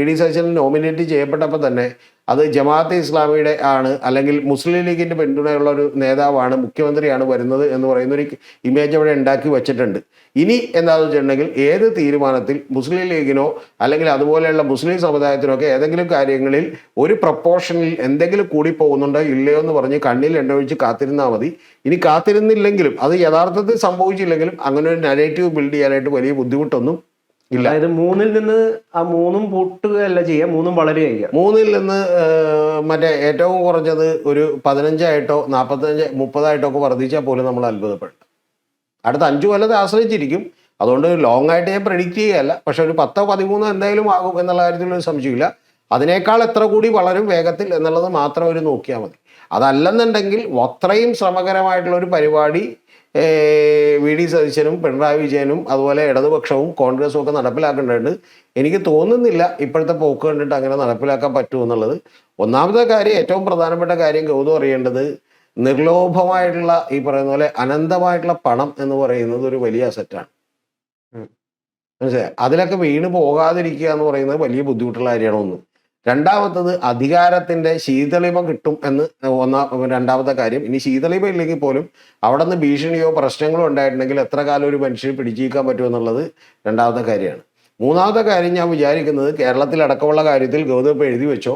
ഡി സതീശൻ നോമിനേറ്റ് ചെയ്യപ്പെട്ടപ്പോൾ തന്നെ അത് ജമാഅത്തെ ഇസ്ലാമിയുടെ ആണ്, അല്ലെങ്കിൽ മുസ്ലിം ലീഗിന്റെ പിന്തുണയുള്ള ഒരു നേതാവാണ്, മുഖ്യമന്ത്രിയാണ് വരുന്നത് എന്ന് പറയുന്ന ഒരു ഇമേജ് അവിടെ ഉണ്ടാക്കി വെച്ചിട്ടുണ്ട്. ഇനി എന്താണെന്ന് വെച്ചിട്ടുണ്ടെങ്കിൽ ഏത് തീരുമാനത്തിൽ മുസ്ലിം ലീഗിനോ അല്ലെങ്കിൽ അതുപോലെയുള്ള മുസ്ലിം സമുദായത്തിനോ ഒക്കെ ഏതെങ്കിലും കാര്യങ്ങളിൽ ഒരു പ്രപ്പോർഷനിൽ എന്തെങ്കിലും കൂടി പോകുന്നുണ്ടോ ഇല്ലയോ എന്ന് പറഞ്ഞ് കണ്ണിൽ എണ്ണ കാത്തിരുന്നാൽ മതി. ഇനി കാത്തിരുന്നില്ലെങ്കിലും അത് യഥാർത്ഥത്തിൽ സംഭവിച്ചില്ലെങ്കിലും അങ്ങനെ ഒരു നരേറ്റീവ് ബിൽഡ് ചെയ്യാനായിട്ട് വലിയ ബുദ്ധിമുട്ടൊന്നും ഇല്ല. അതായത് 3-ൽ നിന്ന് ആ 3ഉം പൂട്ടുകയല്ല ചെയ്യുക, 3ഉം വളരെ ചെയ്യുക. 3-ൽ നിന്ന് മറ്റേ ഏറ്റവും കുറഞ്ഞത് ഒരു 15 45 30 ഒക്കെ വർദ്ധിച്ചാൽ പോലും നമ്മൾ അത്ഭുതപ്പെടും. അടുത്ത 5 കൊല്ലത്തെ ആശ്രയിച്ചിരിക്കും. അതുകൊണ്ട് ലോങ് ആയിട്ട് ഞാൻ പ്രെഡിക്റ്റ് ചെയ്യുകയല്ല. പക്ഷെ ഒരു 10-13 എന്തായാലും ആകും എന്നുള്ള കാര്യത്തിൽ ഒരു സംശയമില്ല. അതിനേക്കാൾ എത്ര കൂടി വളരും വേഗത്തിൽ എന്നുള്ളത് മാത്രം അവർ നോക്കിയാൽ മതി. അതല്ലെന്നുണ്ടെങ്കിൽ അത്രയും ശ്രമകരമായിട്ടുള്ള ഒരു പരിപാടി വി ഡി സതീശനും പിണറായി വിജയനും അതുപോലെ ഇടതുപക്ഷവും കോൺഗ്രസും ഒക്കെ നടപ്പിലാക്കേണ്ടതുണ്ട്. എനിക്ക് തോന്നുന്നില്ല ഇപ്പോഴത്തെ പോക്ക് കണ്ടിട്ട് അങ്ങനെ നടപ്പിലാക്കാൻ പറ്റുമെന്നുള്ളത്. ഒന്നാമത്തെ കാര്യം, ഏറ്റവും പ്രധാനപ്പെട്ട കാര്യം ഗൗതം അറിയേണ്ടത്, നിർലോഭമായിട്ടുള്ള ഈ പറയുന്ന പോലെ അനന്തമായിട്ടുള്ള പണം എന്ന് പറയുന്നത് ഒരു വലിയ അസറ്റാണ്. മനസ്സിലായി? അതിലൊക്കെ വീണ് പോകാതിരിക്കുക എന്ന് പറയുന്നത് വലിയ ബുദ്ധിമുട്ടുള്ള കാര്യമാണ് ഒന്ന്. രണ്ടാമത്തത്, അധികാരത്തിന്റെ ശീതളിമ കിട്ടും എന്ന് രണ്ടാമത്തെ കാര്യം. ഇനി ശീതളിമ ഇല്ലെങ്കിൽ പോലും അവിടെ നിന്ന് ഭീഷണിയോ പ്രശ്നങ്ങളോ ഉണ്ടായിട്ടുണ്ടെങ്കിൽ എത്ര കാലം ഒരു മനുഷ്യന് പിടിച്ചിരിക്കാൻ പറ്റുമെന്നുള്ളത് രണ്ടാമത്തെ കാര്യമാണ്. മൂന്നാമത്തെ കാര്യം ഞാൻ വിചാരിക്കുന്നത്, കേരളത്തിലടക്കമുള്ള കാര്യത്തിൽ ഗൗതം ഇപ്പോൾ എഴുതി വെച്ചോ,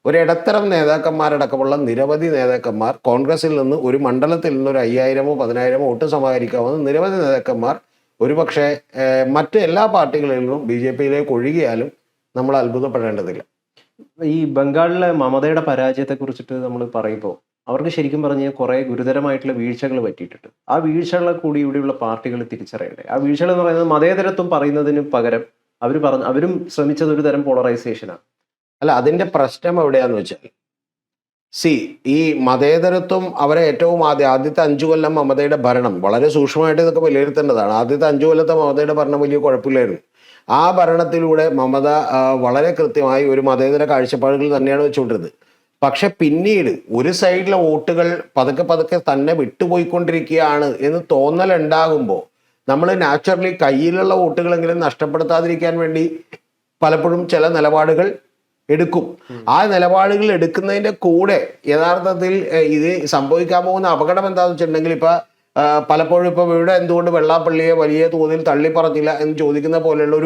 ഒരു ഇടത്തരം നേതാക്കന്മാരടക്കമുള്ള നിരവധി നേതാക്കന്മാർ കോൺഗ്രസിൽ നിന്ന് ഒരു മണ്ഡലത്തിൽ നിന്ന് ഒരു 5000-10,000 വോട്ട് സമാഹരിക്കാവുന്ന നിരവധി നേതാക്കന്മാർ ഒരുപക്ഷെ മറ്റ് എല്ലാ പാർട്ടികളിൽ നിന്നും BJPയിലേക്ക് ഒഴുകിയാലും നമ്മൾ അത്ഭുതപ്പെടേണ്ടതില്ല. ഈ ബംഗാളിലെ മമതയുടെ പരാജയത്തെ കുറിച്ചിട്ട് നമ്മൾ പറയുമ്പോൾ അവർക്ക് ശരിക്കും പറഞ്ഞാൽ കുറെ ഗുരുതരമായിട്ടുള്ള വീഴ്ചകൾ പറ്റിയിട്ടുണ്ട്. ആ വീഴ്ചകളെ കൂടി ഇവിടെയുള്ള പാർട്ടികൾ തിരിച്ചറിയണ്ടേ? ആ വീഴ്ചകൾ എന്ന് പറയുന്നത് മതേതരത്വം പറയുന്നതിന് പകരം അവരും ശ്രമിച്ചത് ഒരു തരം പോളറൈസേഷനാണ്. അല്ല, അതിന്റെ പ്രശ്നം എവിടെയാന്ന് വെച്ചാൽ, സി ഈ മതേതരത്വം അവരെ ഏറ്റവും ആദ്യത്തെ 5 കൊല്ലം മമതയുടെ ഭരണം വളരെ സൂക്ഷ്മമായിട്ട് ഇതൊക്കെ വിലയിരുത്തേണ്ടതാണ്. ആദ്യത്തെ 5 കൊല്ലത്തെ മമതയുടെ ഭരണം വലിയ കുഴപ്പമില്ലായിരുന്നു. ആ ഭരണത്തിലൂടെ മമത വളരെ കൃത്യമായി ഒരു മതേതര കാഴ്ചപ്പാടുകൾ തന്നെയാണ് വെച്ചുകൊണ്ടിരുന്നത്. പക്ഷെ പിന്നീട് ഒരു സൈഡിലെ വോട്ടുകൾ പതുക്കെ പതുക്കെ തന്നെ വിട്ടുപോയിക്കൊണ്ടിരിക്കുകയാണ് എന്ന് തോന്നലുണ്ടാകുമ്പോൾ നമ്മൾ നാച്ചുറലി കയ്യിലുള്ള വോട്ടുകളെങ്കിലും നഷ്ടപ്പെടുത്താതിരിക്കാൻ വേണ്ടി പലപ്പോഴും ചില നിലപാടുകൾ എടുക്കും. ആ നിലപാടുകൾ എടുക്കുന്നതിന്റെ കൂടെ യഥാർത്ഥത്തിൽ ഇത് സംഭവിക്കാൻ പോകുന്ന അപകടം എന്താണെന്ന് വെച്ചിട്ടുണ്ടെങ്കിൽ പലപ്പോഴും ഇവിടെ എന്തുകൊണ്ട് വെള്ളാപ്പള്ളിയെ വലിയ തോതിൽ തള്ളിപ്പറഞ്ഞില്ല എന്ന് ചോദിക്കുന്ന പോലെയുള്ള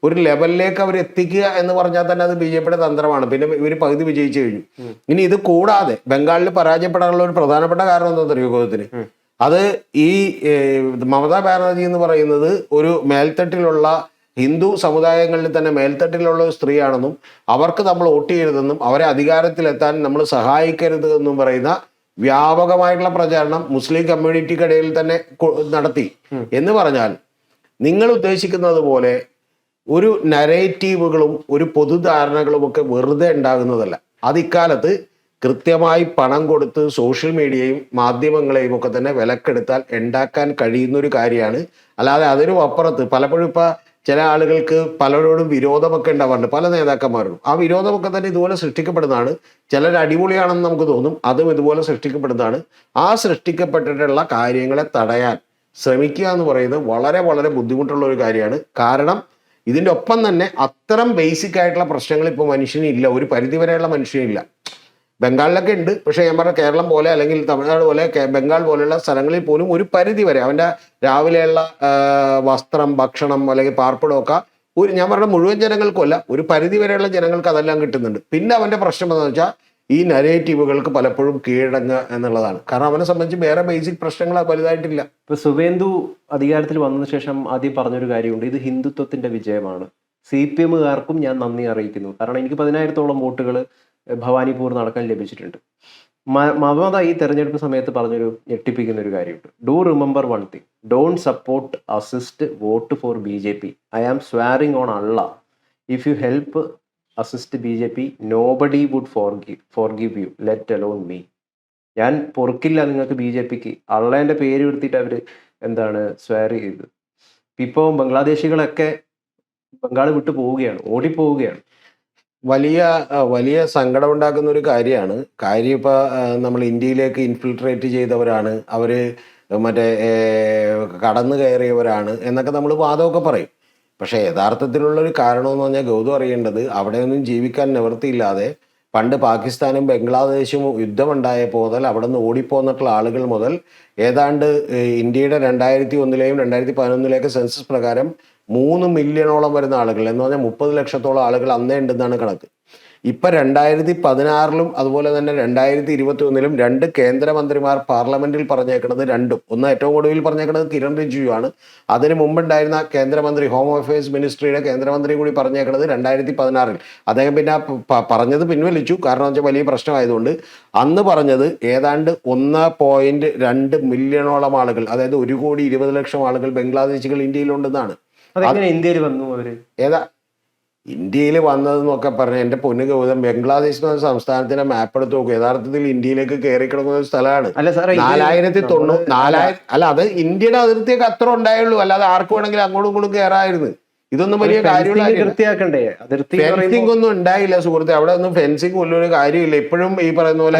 ഒരു ലെവലിലേക്ക് അവർ എത്തിക്കുക എന്ന് പറഞ്ഞാൽ തന്നെ അത് BJPയുടെ തന്ത്രമാണ്. പിന്നെ ഇവർ പകുതി വിജയിച്ചു കഴിഞ്ഞു. ഇനി ഇത് കൂടാതെ ബംഗാളിൽ പരാജയപ്പെടാനുള്ള ഒരു പ്രധാനപ്പെട്ട കാരണം എന്താ അറിയോ യോഗത്തിന്? അത് ഈ മമതാ ബാനർജി എന്ന് പറയുന്നത് ഒരു മേൽത്തട്ടിലുള്ള ഹിന്ദു സമുദായങ്ങളിൽ തന്നെ മേൽത്തട്ടിലുള്ള ഒരു സ്ത്രീയാണെന്നും അവർക്ക് നമ്മൾ വോട്ട് ചെയ്യരുതെന്നും അവരെ അധികാരത്തിലെത്താൻ നമ്മൾ സഹായിക്കരുത് എന്നും പറയുന്ന വ്യാപകമായിട്ടുള്ള പ്രചാരണം മുസ്ലിം കമ്മ്യൂണിറ്റിക്കിടയിൽ തന്നെ നടത്തി. എന്ന് പറഞ്ഞാൽ നിങ്ങൾ ഉദ്ദേശിക്കുന്നത് പോലെ ഒരു നരേറ്റീവുകളും ഒരു പൊതുധാരണകളും ഒക്കെ വെറുതെ ഉണ്ടാകുന്നതല്ല. അത് ഇക്കാലത്ത് കൃത്യമായി പണം കൊടുത്ത് സോഷ്യൽ മീഡിയയും മാധ്യമങ്ങളെയും ഒക്കെ തന്നെ വിലക്കെടുത്താൽ ഉണ്ടാക്കാൻ കഴിയുന്ന ഒരു കാര്യമാണ്. അല്ലാതെ അതിനും അപ്പുറത്ത് പലപ്പോഴും ചില ആളുകൾക്ക് പലരോടും വിരോധമൊക്കെ ഉണ്ടാവാറുണ്ട്, പല നേതാക്കന്മാരോടും. ആ വിരോധമൊക്കെ തന്നെ ഇതുപോലെ സൃഷ്ടിക്കപ്പെടുന്നതാണ്. ചിലർ അടിപൊളിയാണെന്ന് നമുക്ക് തോന്നും, അതും ഇതുപോലെ സൃഷ്ടിക്കപ്പെടുന്നതാണ്. ആ സൃഷ്ടിക്കപ്പെട്ടിട്ടുള്ള കാര്യങ്ങളെ തടയാൻ ശ്രമിക്കുക എന്ന് പറയുന്നത് വളരെ വളരെ ബുദ്ധിമുട്ടുള്ള ഒരു കാര്യമാണ്. കാരണം ഇതിൻ്റെ ഒപ്പം തന്നെ അത്തരം ബേസിക് ആയിട്ടുള്ള പ്രശ്നങ്ങൾ ഇപ്പോൾ മനുഷ്യനില്ല, ഒരു പരിധിവരെയുള്ള മനുഷ്യനില്ല. ബംഗാളിലൊക്കെ ഉണ്ട്, പക്ഷേ ഞാൻ പറഞ്ഞ കേരളം പോലെ അല്ലെങ്കിൽ തമിഴ്നാട് പോലെ ബംഗാൾ പോലെയുള്ള സ്ഥലങ്ങളിൽ പോലും ഒരു പരിധി വരെ അവൻ്റെ രാവിലെയുള്ള വസ്ത്രം, ഭക്ഷണം അല്ലെങ്കിൽ പാർപ്പിടമൊക്കെ ഞാൻ പറഞ്ഞ മുഴുവൻ ജനങ്ങൾക്കുമല്ല, ഒരു പരിധി വരെയുള്ള ജനങ്ങൾക്ക് അതെല്ലാം കിട്ടുന്നുണ്ട്. പിന്നെ അവൻ്റെ പ്രശ്നം എന്താണെന്ന് വെച്ചാൽ ഈ നരേറ്റീവുകൾക്ക് പലപ്പോഴും കീഴടങ്ങുക എന്നുള്ളതാണ്. കാരണം അവനെ സംബന്ധിച്ച് വേറെ ബേസിക് പ്രശ്നങ്ങൾ വലുതായിട്ടില്ല. ഇപ്പൊ സുവേന്ദു അധികാരത്തിൽ വന്നതിന് ശേഷം ആദ്യം പറഞ്ഞൊരു കാര്യമുണ്ട്, ഇത് ഹിന്ദുത്വത്തിന്റെ വിജയമാണ്. CPM-കാർക്കും ഞാൻ നന്ദി അറിയിക്കുന്നു. കാരണം എനിക്ക് 10,000-ഓളം വോട്ടുകൾ ഭവാനിപൂർ നടക്കാൻ ലഭിച്ചിട്ടുണ്ട്. മമത ഈ തെരഞ്ഞെടുപ്പ് സമയത്ത് പറഞ്ഞൊരു ഞെട്ടിപ്പിക്കുന്ന ഒരു കാര്യമുണ്ട്. Do remember one thing, don't support, assist, vote for BJP. I am swearing on Allah, if you help assist BJP nobody would forgive you, let alone me. ഞാൻ പൊറുക്കില്ല നിങ്ങൾക്ക് BJPക്ക്. അള്ളേൻ്റെ പേര് എടുത്തിട്ട് അവർ സ്വാർ ചെയ്ത്. ഇപ്പോൾ ബംഗ്ലാദേശികളൊക്കെ ബംഗാൾ വിട്ടു പോവുകയാണ്, ഓടിപ്പോവുകയാണ്. വലിയ സങ്കടം ഉണ്ടാക്കുന്ന ഒരു കാര്യമാണ്. കാര്യം നമ്മൾ ഇന്ത്യയിലേക്ക് ഇൻഫിൽട്രേറ്റ് ചെയ്തവരാണ്, അവർ മറ്റേ കടന്നു കയറിയവരാണ് എന്നൊക്കെ നമ്മൾ വാദമൊക്കെ പറയും. പക്ഷേ യഥാർത്ഥത്തിലുള്ളൊരു കാരണമെന്ന് പറഞ്ഞാൽ ഗൗതം അറിയേണ്ടത്, അവിടെയൊന്നും ജീവിക്കാൻ നിവൃത്തിയില്ലാതെ പണ്ട് പാകിസ്ഥാനും ബംഗ്ലാദേശും യുദ്ധമുണ്ടായപ്പോൾ മുതൽ അവിടെ നിന്ന് ഓടിപ്പോന്നിട്ടുള്ള ആളുകൾ മുതൽ ഏതാണ്ട് ഇന്ത്യയുടെ 2001-ലെയും 2011-ലെയൊക്കെ സെൻസസ് പ്രകാരം 3 മില്യണോളം വരുന്ന ആളുകൾ എന്ന് പറഞ്ഞാൽ 30 ലക്ഷത്തോളം ആളുകൾ അന്നേ ഉണ്ടെന്നാണ് കണക്ക്. ഇപ്പം 2016-ലും അതുപോലെ തന്നെ 2021-ലും 2 കേന്ദ്രമന്ത്രിമാർ പാർലമെന്റിൽ പറഞ്ഞേക്കുന്നത് ഒന്ന് ഏറ്റവും ഒടുവിൽ പറഞ്ഞേക്കുന്നത് കിരൺ റിജിജു ആണ്. അതിന് മുമ്പുണ്ടായിരുന്ന കേന്ദ്രമന്ത്രി, ഹോം അഫയേഴ്സ് മിനിസ്ട്രിയുടെ കേന്ദ്രമന്ത്രി കൂടി പറഞ്ഞേക്കുന്നത് 2016-ൽ. അദ്ദേഹം പിന്നെ പറഞ്ഞത് പിൻവലിച്ചു, കാരണം വെച്ചാൽ വലിയ പ്രശ്നമായതുകൊണ്ട്. അന്ന് പറഞ്ഞത് ഏതാണ്ട് 1.2 മില്യണോളം ആളുകൾ, അതായത് 1,20,00,000 ആളുകൾ ബംഗ്ലാദേശികൾ ഇന്ത്യയിലുണ്ടെന്നാണ്. അതെങ്ങനെ ഇന്ത്യയിൽ വന്നു അവര്? ഇന്ത്യയിൽ വന്നതെന്നൊക്കെ പറഞ്ഞാൽ എൻ്റെ പൊന്നു ഗൗതം, ബംഗ്ലാദേശ് എന്ന സംസ്ഥാനത്തിന്റെ മാപ്പ് എടുത്ത് നോക്കും. യഥാർത്ഥത്തിൽ ഇന്ത്യയിലേക്ക് കയറി കിടക്കുന്ന ഒരു സ്ഥലമാണ്. 4,090 അല്ല, അത് ഇന്ത്യയുടെ അതിർത്തിയൊക്കെ അത്ര ഉണ്ടായുള്ളൂ, അല്ലാതെ ആർക്ക് വേണമെങ്കിലും അങ്ങോട്ടും ഇങ്ങോട്ടും കയറായിരുന്നു. ഇതൊന്നും വലിയ കാര്യമുള്ള ഫെൻസിംഗ് ഒന്നും ഉണ്ടായില്ല സുഹൃത്തെ. അവിടെ ഒന്നും ഫെൻസിംഗ് പോലും ഒരു കാര്യമില്ല. ഇപ്പോഴും ഈ പറയുന്ന പോലെ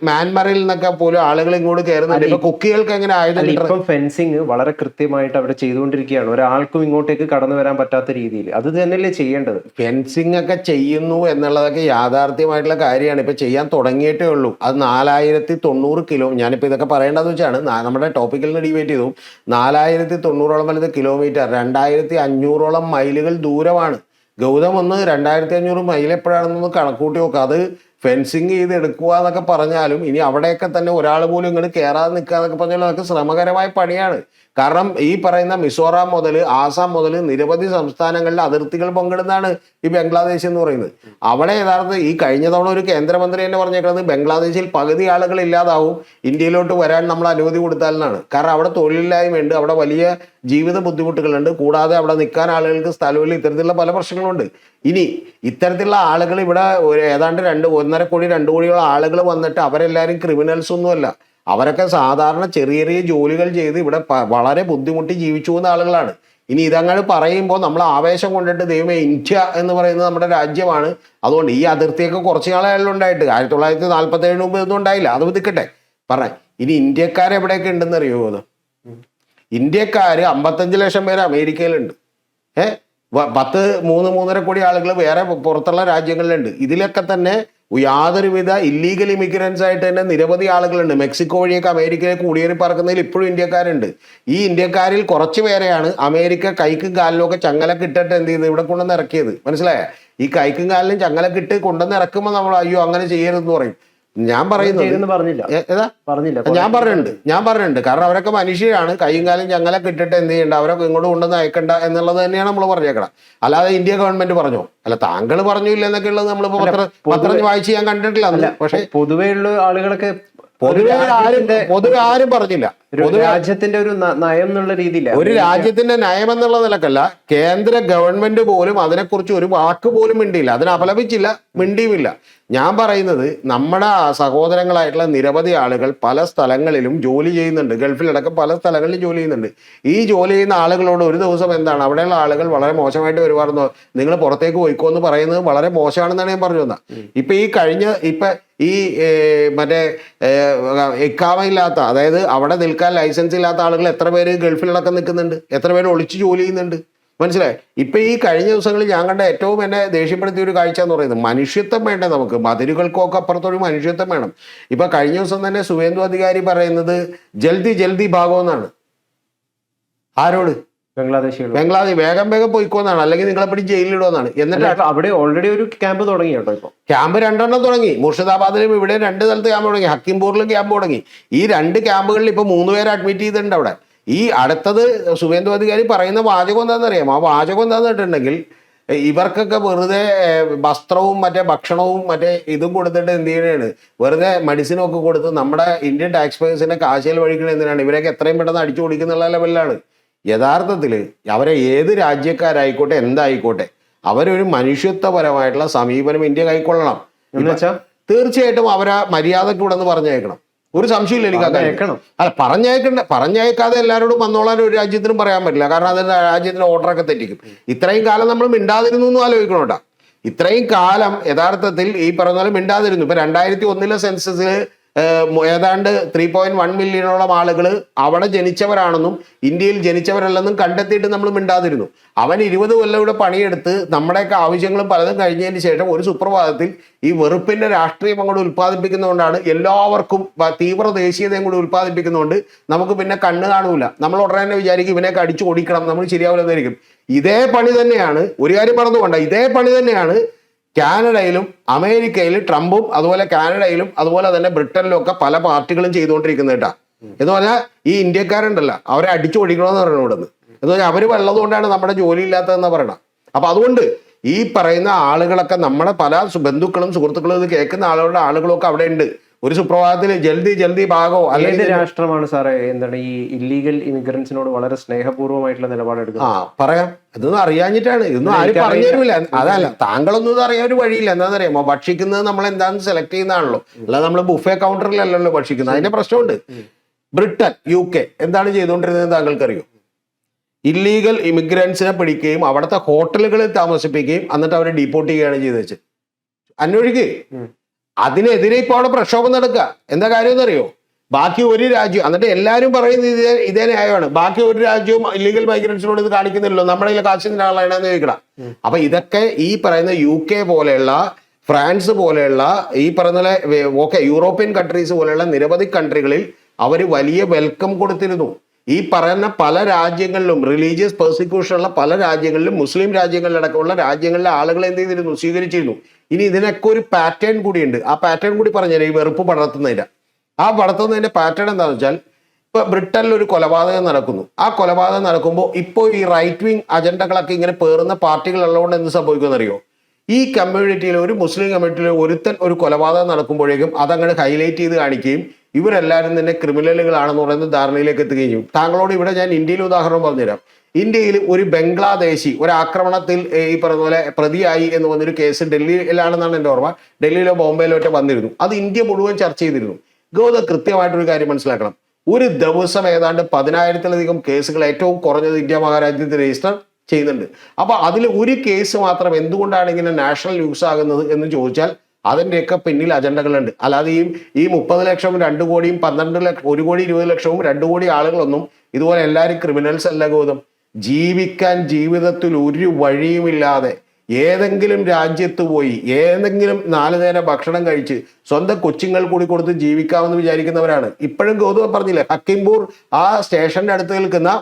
മ്യാൻമറിൽ നിന്നൊക്കെ പോലും ആളുകൾ ഇങ്ങോട്ട് കയറുന്നുണ്ട്. ഇപ്പൊ കുക്കികൾക്ക് എങ്ങനെ ആയുധം? ഇപ്പം ഫെൻസിങ് വളരെ കൃത്യമായിട്ട് അവിടെ ചെയ്തുകൊണ്ടിരിക്കുകയാണ്, ഒരാൾക്കും ഇങ്ങോട്ടേക്ക് കടന്നു വരാൻ പറ്റാത്ത രീതിയിൽ. അത് തന്നെയല്ലേ ചെയ്യേണ്ടത്? ഫെൻസിങ് ഒക്കെ ചെയ്യുന്നു എന്നുള്ളതൊക്കെ യാഥാർത്ഥ്യമായിട്ടുള്ള കാര്യമാണ്. ഇപ്പൊ ചെയ്യാൻ തുടങ്ങിയിട്ടേ ഉള്ളൂ. അത് 4,090 കിലോ, ഞാനിപ്പോ ഇതൊക്കെ പറയേണ്ടതെന്ന് വെച്ചാണ് നമ്മുടെ ടോപ്പിക്കിൽ നിന്ന് ഡിബേറ്റ് ചെയ്തു. 4,090-ഓളം വരുന്ന കിലോമീറ്റർ, 2,500-ഓളം മൈലുകൾ ദൂരമാണ്. ഗൗതം ഒന്ന് 2,500 മൈൽ എപ്പോഴാണെന്നൊന്ന് കണക്കൂട്ടി നോക്കുക. അത് ഫെൻസിങ് ചെയ്ത് എടുക്കുക എന്നൊക്കെ പറഞ്ഞാലും ഇനി അവിടെയൊക്കെ തന്നെ ഒരാൾ പോലും ഇങ്ങോട്ട് കയറാതെ നിൽക്കുക എന്നൊക്കെ പറഞ്ഞാലും അതൊക്കെ ശ്രമകരമായ പണിയാണ്. കാരണം ഈ പറയുന്ന മിസോറാം മുതൽ ആസാം മുതൽ നിരവധി സംസ്ഥാനങ്ങളിലെ അതിർത്തികൾ പങ്കിടുന്നതാണ് ഈ ബംഗ്ലാദേശ് എന്ന് പറയുന്നത്. അവിടെ യഥാർത്ഥ ഈ കഴിഞ്ഞ തവണ ഒരു കേന്ദ്രമന്ത്രി തന്നെ പറഞ്ഞേക്കുന്നത് ബംഗ്ലാദേശിൽ പകുതി ആളുകൾ ഇല്ലാതാവും ഇന്ത്യയിലോട്ട് വരാൻ നമ്മൾ അനുമതി കൊടുത്താലെന്നാണ്. കാരണം അവിടെ തൊഴിലില്ലായ്മയുണ്ട്, അവിടെ വലിയ ജീവിത ബുദ്ധിമുട്ടുകളുണ്ട്, കൂടാതെ അവിടെ നിൽക്കാൻ ആളുകൾക്ക് സ്ഥലമില്ല, ഇത്തരത്തിലുള്ള പല പ്രശ്നങ്ങളുണ്ട്. ഇനി ഇത്തരത്തിലുള്ള ആളുകൾ ഇവിടെ ഏതാണ്ട് 1.5 കോടി 2 കോടിയോളം ആളുകൾ വന്നിട്ട് അവരെല്ലാവരും ക്രിമിനൽസ് ഒന്നുമല്ല. അവരൊക്കെ സാധാരണ ചെറിയ ചെറിയ ജോലികൾ ചെയ്ത് ഇവിടെ വളരെ ബുദ്ധിമുട്ടി ജീവിച്ചു പോകുന്ന ആളുകളാണ്. ഇനി ഇതങ്ങനെ പറയുമ്പോൾ നമ്മൾ ആവേശം കൊണ്ടിട്ട് ദൈവമേ ഇന്ത്യ എന്ന് പറയുന്നത് നമ്മുടെ രാജ്യമാണ്, അതുകൊണ്ട് ഈ അതിർത്തിയൊക്കെ കുറച്ച് നാളെല്ലാം ഉണ്ടായിട്ട് 1947 മുമ്പ് ഇതൊന്നും ഉണ്ടായില്ല, അത് നിൽക്കട്ടെ പറഞ്ഞ. ഇനി ഇന്ത്യക്കാരെവിടെയൊക്കെ ഉണ്ടെന്ന് അറിയുമോ? അത് ഇന്ത്യക്കാർ 55 ലക്ഷം പേര് അമേരിക്കയിലുണ്ട്. 3.5 കോടി ആളുകൾ വേറെ പുറത്തുള്ള രാജ്യങ്ങളിലുണ്ട്. ഇതിലൊക്കെ തന്നെ യാതൊരുവിധ ഇല്ലീഗൽ ഇമിഗ്രൻസ് ആയിട്ട് തന്നെ നിരവധി ആളുകളുണ്ട്. മെക്സിക്കോ വഴിയൊക്കെ അമേരിക്കയിലേക്ക് കുടിയേറി പറക്കുന്നതിൽ ഇപ്പോഴും ഇന്ത്യക്കാരുണ്ട്. ഈ ഇന്ത്യക്കാരിൽ കുറച്ച് പേരെയാണ് അമേരിക്ക കൈക്കും കാലിലും ഒക്കെ ചങ്ങലൊക്കെ ഇട്ടിട്ട് എന്ത് ചെയ്ത് ഇവിടെ കൊണ്ടുവന്ന് ഇറക്കിയത്. മനസ്സിലായ? ഈ കൈക്കും കാലിലും ചങ്ങലൊക്കെ ഇട്ട് കൊണ്ടുവന്ന് ഇറക്കുമ്പോൾ നമ്മൾ അയ്യോ അങ്ങനെ ചെയ്യരുതെന്ന് പറയും. ഞാൻ പറയുന്നത് ഞാൻ പറഞ്ഞിട്ടുണ്ട് കാരണം അവരൊക്കെ മനുഷ്യരാണ്. കൈയും കാലും ചങ്ങലൊക്കെ ഇട്ടിട്ട് എന്ത് ചെയ്യണ്ട, അവരൊക്കെ ഇങ്ങോട്ട് കൊണ്ടുവന്ന് അയക്കണ്ട എന്നുള്ളത് തന്നെയാണ് നമ്മൾ പറഞ്ഞേക്കണം. അല്ലാതെ ഇന്ത്യ ഗവൺമെന്റ് പറഞ്ഞോ? അല്ല, താങ്കൾ പറഞ്ഞില്ല എന്നൊക്കെ ഉള്ളത് നമ്മളിപ്പോ പത്രം വായിച്ച് ഞാൻ കണ്ടിട്ടില്ല. പക്ഷെ പൊതുവെയുള്ള ആളുകളൊക്കെ പൊതുവെ ആരും പറഞ്ഞില്ല. രാജ്യത്തിന്റെ ഒരു നയം എന്നുള്ള രീതിയില്ല, ഒരു രാജ്യത്തിന്റെ നയം എന്നുള്ള നിലക്കല്ല, കേന്ദ്ര ഗവൺമെന്റ് പോലും അതിനെക്കുറിച്ച് ഒരു വാക്ക് പോലും മിണ്ടിയില്ല, അതിനെ അപലപിച്ചില്ല, മിണ്ടിയുമില്ല. ഞാൻ പറയുന്നത് നമ്മുടെ സഹോദരങ്ങളായിട്ടുള്ള നിരവധി ആളുകൾ പല സ്ഥലങ്ങളിലും ജോലി ചെയ്യുന്നുണ്ട്, ഗൾഫിലടക്കം പല സ്ഥലങ്ങളിലും ജോലി ചെയ്യുന്നുണ്ട്. ഈ ജോലി ചെയ്യുന്ന ആളുകളോട് ഒരു ദിവസം എന്താണ് അവിടെയുള്ള ആളുകൾ വളരെ മോശമായിട്ട് വരുമാറുന്നു, നിങ്ങൾ പുറത്തേക്ക് പോയിക്കോ എന്ന് പറയുന്നത് വളരെ മോശമാണെന്നാണ് ഞാൻ പറഞ്ഞു വന്നത്. ഇപ്പൊ ഈ മറ്റേ ഇക്കാമയില്ലാത്ത, അതായത് അവിടെ നിൽക്കാൻ ലൈസൻസ് ഇല്ലാത്ത ആളുകൾ എത്ര പേര് ഗൾഫിലടക്കം നിൽക്കുന്നുണ്ട്, എത്ര പേര് ഒളിച്ച് ജോലി ചെയ്യുന്നുണ്ട്, മനസ്സിലായി? ഇപ്പൊ ഈ കഴിഞ്ഞ ദിവസങ്ങളിൽ ഞാൻ കണ്ട ഏറ്റവും എന്നെ ദേഷ്യപ്പെടുത്തിയ ഒരു കാഴ്ച എന്ന് പറയുന്നത് മനുഷ്യത്വം വേണ്ടേ നമുക്ക്, മതിലുകൾക്കൊക്കെ അപ്പുറത്തൊരു മനുഷ്യത്വം വേണം. ഇപ്പൊ കഴിഞ്ഞ ദിവസം തന്നെ സുവേന്ദു അധികാരി പറയുന്നത് ജൽദി ജൽദി ഭാഗമെന്നാണ്. ആരോട്? ബംഗ്ലാദേശ് വേഗം പോയിക്കോന്നാണ്, അല്ലെങ്കിൽ നിങ്ങളെ പിടി ജയിലിടുമെന്നാണ്. എന്നിട്ട് അവിടെ ഓൾറെഡി ഒരു ക്യാമ്പ് തുടങ്ങി കേട്ടോ. ഇപ്പൊ ക്യാമ്പ് 2 തുടങ്ങി. മുർഷിദാബാദിലും ഇവിടെ 2 സ്ഥലത്ത് ക്യാമ്പ് തുടങ്ങി, ഹക്കിംപൂറിലും ക്യാമ്പ് തുടങ്ങി. ഈ 2 ക്യാമ്പുകളിൽ ഇപ്പൊ 3 പേരെ അഡ്മിറ്റ് ചെയ്തിട്ടുണ്ട് അവിടെ. ഈ അടുത്തത് സുവേന്ദു അധികാരി പറയുന്ന വാചകം എന്താണെന്ന് അറിയാം? ആ വാചകം എന്താന്ന് വെച്ചിട്ടുണ്ടെങ്കിൽ ഇവർക്കൊക്കെ വെറുതെ വസ്ത്രവും മറ്റേ ഭക്ഷണവും മറ്റേ ഇതും കൊടുത്തിട്ട് എന്ത് ചെയ്യണേണ്, വെറുതെ മെഡിസിനും ഒക്കെ കൊടുത്ത് നമ്മുടെ ഇന്ത്യൻ ടാക്സ് പേഴ്സിന്റെ കാശിൽ വഴിക്കണ എന്തിനാണ്, ഇവരൊക്കെ എത്രയും പെട്ടെന്ന് അടിച്ചു ഓടിക്കുന്നുള്ള ലെവലിലാണ്. യഥാർത്ഥത്തിൽ അവരെ ഏത് രാജ്യക്കാരായിക്കോട്ടെ എന്തായിക്കോട്ടെ അവരൊരു മനുഷ്യത്വപരമായിട്ടുള്ള സമീപനം ഇന്ത്യ കൈക്കൊള്ളണം. എന്നുവെച്ചാൽ തീർച്ചയായിട്ടും അവരാ മര്യാദക്ക് ഇവിടെ നിന്ന് പറഞ്ഞയക്കണം, ഒരു സംശയമില്ല എനിക്ക്. അല്ല, പറഞ്ഞയക്കാതെ എല്ലാവരോടും വന്നോളാൻ ഒരു രാജ്യത്തിനും പറയാൻ പറ്റില്ല, കാരണം അതിന്റെ രാജ്യത്തിന്റെ ഓർഡറൊക്കെ തെറ്റിക്കും. ഇത്രയും കാലം നമ്മൾ മിണ്ടാതിരുന്നു എന്ന് ആലോചിക്കണോട്ടാ. ഇത്രയും കാലം യഥാർത്ഥത്തിൽ ഈ പറഞ്ഞ പോലെ മിണ്ടാതിരുന്നു. ഇപ്പൊ 2001 സെൻസസിൽ ഏതാണ്ട് 3.1 മില്യണോളം ആളുകൾ അവിടെ ജനിച്ചവരാണെന്നും ഇന്ത്യയിൽ ജനിച്ചവരല്ലെന്നും കണ്ടെത്തിയിട്ട് നമ്മൾ മിണ്ടാതിരുന്നു. അവൻ 20 കൊല്ലം ഇവിടെ പണിയെടുത്ത് നമ്മുടെയൊക്കെ ആവശ്യങ്ങളും പലതും കഴിഞ്ഞതിന് ശേഷം ഒരു സുപ്രഭാതത്തിൽ ഈ വെറുപ്പിന്റെ രാഷ്ട്രീയം അങ്ങോട്ട് ഉത്പാദിപ്പിക്കുന്നതുകൊണ്ടാണ്, എല്ലാവർക്കും തീവ്ര ദേശീയതയും കൂടി ഉത്പാദിപ്പിക്കുന്നതുകൊണ്ട് നമുക്ക് പിന്നെ കണ്ണ് കാണൂല. നമ്മൾ ഉടനെ തന്നെ വിചാരിക്കും ഇവനെയൊക്കെ അടിച്ചു ഓടിക്കണം, നമ്മൾ ശരിയാവില്ലെന്നായിരിക്കും. ഇതേ പണി തന്നെയാണ്, ഒരു കാര്യം മറന്നുകൊണ്ട, ഇതേ പണി തന്നെയാണ് കാനഡയിലും അമേരിക്കയിലും ട്രംപും അതുപോലെ കാനഡയിലും അതുപോലെ തന്നെ ബ്രിട്ടനിലും ഒക്കെ പല പാർട്ടികളും ചെയ്തുകൊണ്ടിരിക്കുന്നത് കേട്ടാ. എന്ന് പറഞ്ഞാൽ ഈ ഇന്ത്യക്കാരുണ്ടല്ലോ അവരെ അടിച്ചു ഓടിക്കണമെന്ന് പറയണം ഇവിടെ നിന്ന്. എന്ന് പറഞ്ഞാൽ അവര് വെള്ളതുകൊണ്ടാണ് നമ്മുടെ ജോലി ഇല്ലാത്തതെന്ന് പറയണം. അപ്പൊ അതുകൊണ്ട് ഈ പറയുന്ന ആളുകളൊക്കെ നമ്മുടെ പല ബന്ധുക്കളും സുഹൃത്തുക്കളും ഇത് കേൾക്കുന്ന ആളുകളൊക്കെ അവിടെ ഉണ്ട്. ഒരു സുപ്രഭാതത്തിൽ ജൽദി ഭാഗോ അല്ലെങ്കിൽ രാഷ്ട്രമാണ് സാറേ എന്താണ് ഈ ഇല്ലീഗൽ ഇമിഗ്രൻസിനോട് വളരെ സ്നേഹപൂർവ്വമായിട്ടുള്ള നിലപാടെടുക്കുന്നത്? പറയാം, ഇതൊന്നും അറിയാഞ്ഞിട്ടാണ്, ഇതൊന്നും ആരും പറഞ്ഞു തരില്ല. അതല്ല, താങ്കളൊന്നും ഇത് അറിയാൻ ഒരു വഴിയില്ല. എന്താണെന്നറിയാമോ? ഭക്ഷിക്കുന്നത് നമ്മൾ എന്താണെന്ന് സെലക്ട് ചെയ്യുന്നതാണല്ലോ, അല്ലാതെ നമ്മൾ ബുഫേ കൗണ്ടറിലല്ലല്ലോ ഭക്ഷിക്കുന്നത്. അതിന്റെ പ്രശ്നമുണ്ട്. ബ്രിട്ടൻ, UK എന്താണ് ചെയ്തുകൊണ്ടിരുന്നത് താങ്കൾക്കറിയോ? ഇല്ലീഗൽ ഇമിഗ്രൻസിനെ പിടിക്കുകയും അവിടുത്തെ ഹോട്ടലുകളിൽ താമസിപ്പിക്കുകയും എന്നിട്ട് അവരെ ഡീപ്പോർട്ട് ചെയ്യുകയാണ് ചെയ്ത് വെച്ച്. അന്വേഷിക്ക്. അതിനെതിരെ ഇപ്പോൾ അവിടെ പ്രക്ഷോഭം നടക്കുക. എന്താ കാര്യം എന്നറിയോ? ബാക്കി ഒരു രാജ്യം, എന്നിട്ട് എല്ലാവരും പറയുന്നത് ഇതേ ന്യായമാണ്. ബാക്കി ഒരു രാജ്യവും ഇല്ലീഗൽ മൈഗ്രൻസിനോട് ഇത് കാണിക്കുന്നില്ലല്ലോ, നമ്മുടെ കയ്യിൽ കാശിന്റെ ആളാണെന്ന് ചോദിക്കണം. അപ്പൊ ഇതൊക്കെ ഈ പറയുന്ന UK പോലെയുള്ള, ഫ്രാൻസ് പോലെയുള്ള, ഈ പറയുന്ന യൂറോപ്യൻ കൺട്രീസ് പോലെയുള്ള നിരവധി കൺട്രികളിൽ അവർ വലിയ വെൽക്കം കൊടുത്തിരുന്നു. ഈ പറയുന്ന പല രാജ്യങ്ങളിലും റിലീജിയസ് പെർസിക്യൂഷൻ ഉള്ള പല രാജ്യങ്ങളിലും, മുസ്ലിം രാജ്യങ്ങളിലടക്കമുള്ള രാജ്യങ്ങളിലെ ആളുകൾ എന്ത് ചെയ്തിരുന്നു? സ്വീകരിച്ചിരുന്നു. ഇനി ഇതിനൊക്കെ ഒരു പാറ്റേൺ കൂടിയുണ്ട്. ആ പാറ്റേൺ കൂടി പറഞ്ഞുതരാം. ഈ വെറുപ്പ് പടർത്തുന്നതിന്റെ പാറ്റേൺ എന്താണെന്ന് വെച്ചാൽ, ഇപ്പൊ ബ്രിട്ടനിൽ ഒരു കൊലപാതകം നടക്കുന്നു. ആ കൊലപാതകം നടക്കുമ്പോൾ ഇപ്പോൾ ഈ റൈറ്റ് വിങ് അജണ്ടകളൊക്കെ ഇങ്ങനെ പേറുന്ന പാർട്ടികളുള്ളതുകൊണ്ട് എന്ത് സംഭവിക്കുമെന്നറിയോ? ഈ കമ്മ്യൂണിറ്റിയിൽ, ഒരു മുസ്ലിം കമ്മ്യൂണിറ്റിയിൽ ഒരുത്തൻ ഒരു കൊലപാതകം നടക്കുമ്പോഴേക്കും അതങ്ങനെ ഹൈലൈറ്റ് ചെയ്ത് കാണിക്കുകയും ഇവരെല്ലാവരും തന്നെ ക്രിമിനലുകളാണെന്ന് പറയുന്ന ധാരണയിലേക്ക് എത്തുകയും ചെയ്യും. താങ്കളോട് ഇവിടെ ഞാൻ ഇന്ത്യയിലെ ഉദാഹരണം പറഞ്ഞുതരാം. ഇന്ത്യയിൽ ഒരു ബംഗ്ലാദേശി ഒരു ആക്രമണത്തിൽ ഈ പറഞ്ഞ പോലെ പ്രതിയായി എന്ന് പറഞ്ഞൊരു കേസ് ഡൽഹിയിലാണെന്നാണ് എൻ്റെ ഓർമ്മ. ഡൽഹിയിലോ ബോംബെയിലോ ഒക്കെ വന്നിരുന്നു. അത് ഇന്ത്യ മുഴുവൻ ചർച്ച ചെയ്തിരുന്നു. ഗൗതം കൃത്യമായിട്ടൊരു കാര്യം മനസ്സിലാക്കണം. ഒരു ദിവസം ഏതാണ്ട് 10,000-ലധികം കേസുകൾ ഏറ്റവും കുറഞ്ഞത് ഇന്ത്യ മഹാരാജ്യത്ത് രജിസ്റ്റർ ചെയ്യുന്നുണ്ട്. അപ്പൊ അതിൽ ഒരു കേസ് മാത്രം എന്തുകൊണ്ടാണ് ഇങ്ങനെ നാഷണൽ ന്യൂസ് ആകുന്നത് എന്ന് ചോദിച്ചാൽ അതിൻ്റെയൊക്കെ പിന്നിൽ അജണ്ടകളുണ്ട്. അല്ലാതെ ഈ 30 ലക്ഷവും 2 കോടിയും 12 ലക്ഷം 1 കോടി 20 ലക്ഷവും 2 കോടി ആളുകളൊന്നും ഇതുപോലെ എല്ലാവരും ക്രിമിനൽസ് അല്ല ഗൗതം. ജീവിക്കാൻ ജീവിതത്തിൽ ഒരു വഴിയുമില്ലാതെ ഏതെങ്കിലും രാജ്യത്ത് പോയി ഏതെങ്കിലും 4 നേരം ഭക്ഷണം കഴിച്ച് സ്വന്തം കൊച്ചുങ്ങൾ കൂടി കൊടുത്ത് ജീവിക്കാമെന്ന് വിചാരിക്കുന്നവരാണ്. ഇപ്പോഴും ഗൗതം പറഞ്ഞില്ലേ, ഹക്കിംപൂർ ആ സ്റ്റേഷന്റെ അടുത്ത് നിൽക്കുന്ന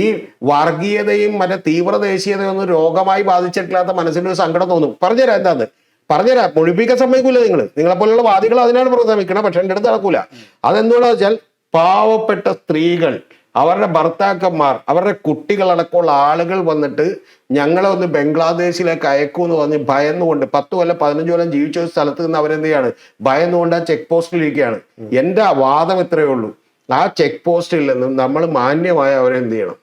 ഈ വർഗീയതയും മറ്റേ തീവ്ര ദേശീയതയും ഒന്നും രോഗമായി ബാധിച്ചിട്ടില്ലാത്ത മനസ്സിൻ്റെ ഒരു സങ്കടം തോന്നും. പറഞ്ഞുതരാം എന്താന്ന് പറഞ്ഞുതരാം. ഒളിപ്പിക്കാൻ സമ്മതിക്കൂല നിങ്ങളെ പോലുള്ള വാദികൾ അതിനാണ് ശ്രമിക്കണം. പക്ഷെ എൻ്റെ അടുത്ത് നടക്കൂല. അതെന്തുകൊണ്ടാന്ന് വെച്ചാൽ പാവപ്പെട്ട സ്ത്രീകൾ, അവരുടെ ഭർത്താക്കന്മാർ, അവരുടെ കുട്ടികളടക്കമുള്ള ആളുകൾ വന്നിട്ട് ഞങ്ങളെ ഒന്ന് ബംഗ്ലാദേശിലേക്ക് അയക്കൂന്ന് പറഞ്ഞ് ഭയന്നുകൊണ്ട് 10 കൊല്ലം 15 കൊല്ലം ജീവിച്ച ഒരു സ്ഥലത്ത് നിന്ന് അവരെന്ത് ചെയ്യാണ്? ഭയന്നുകൊണ്ട് ആ ചെക്ക് പോസ്റ്റിലിരിക്കുകയാണ്. എൻ്റെ വാദം ഇത്രയേ ഉള്ളൂ. ആ ചെക്ക് പോസ്റ്റിൽ നിന്നും നമ്മൾ മാന്യമായി അവരെ എന്ത് ചെയ്യണം?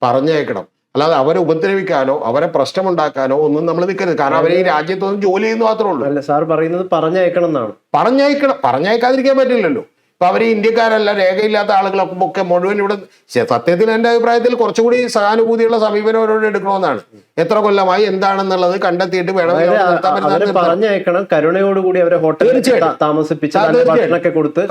പറഞ്ഞയക്കണം. അല്ലാതെ അവരെ ഉപദ്രവിക്കാനോ അവരെ പ്രശ്നമുണ്ടാക്കാനോ ഒന്നും നമ്മൾ നിൽക്കരുത്. കാരണം അവരെ ഈ രാജ്യത്തൊന്നും ജോലി ചെയ്യുന്നു മാത്രമേ ഉള്ളൂ. അല്ല സാർ പറയുന്നത് പറഞ്ഞയക്കണം എന്നാണ്. പറഞ്ഞയക്കാതിരിക്കാൻ പറ്റില്ലല്ലോ. ഇപ്പൊ അവര് ഇന്ത്യക്കാരല്ല, രേഖയില്ലാത്ത ആളുകളൊക്കെ മുഴുവൻ ഇവിടെ. സത്യത്തിൽ എൻ്റെ അഭിപ്രായത്തിൽ കുറച്ചുകൂടി സഹാനുഭൂതിയുള്ള സമീപനം അവരോട് എടുക്കണമെന്നാണ്. എത്ര കൊല്ലമായി എന്താണെന്നുള്ളത് കണ്ടെത്തിയിട്ട് വേണം പറഞ്ഞയക്കണം. കരുണയോടുകൂടി അവരെ ഹോട്ടലിൽ താമസിപ്പിച്ച് ഭക്ഷണമൊക്കെ കൊടുത്ത്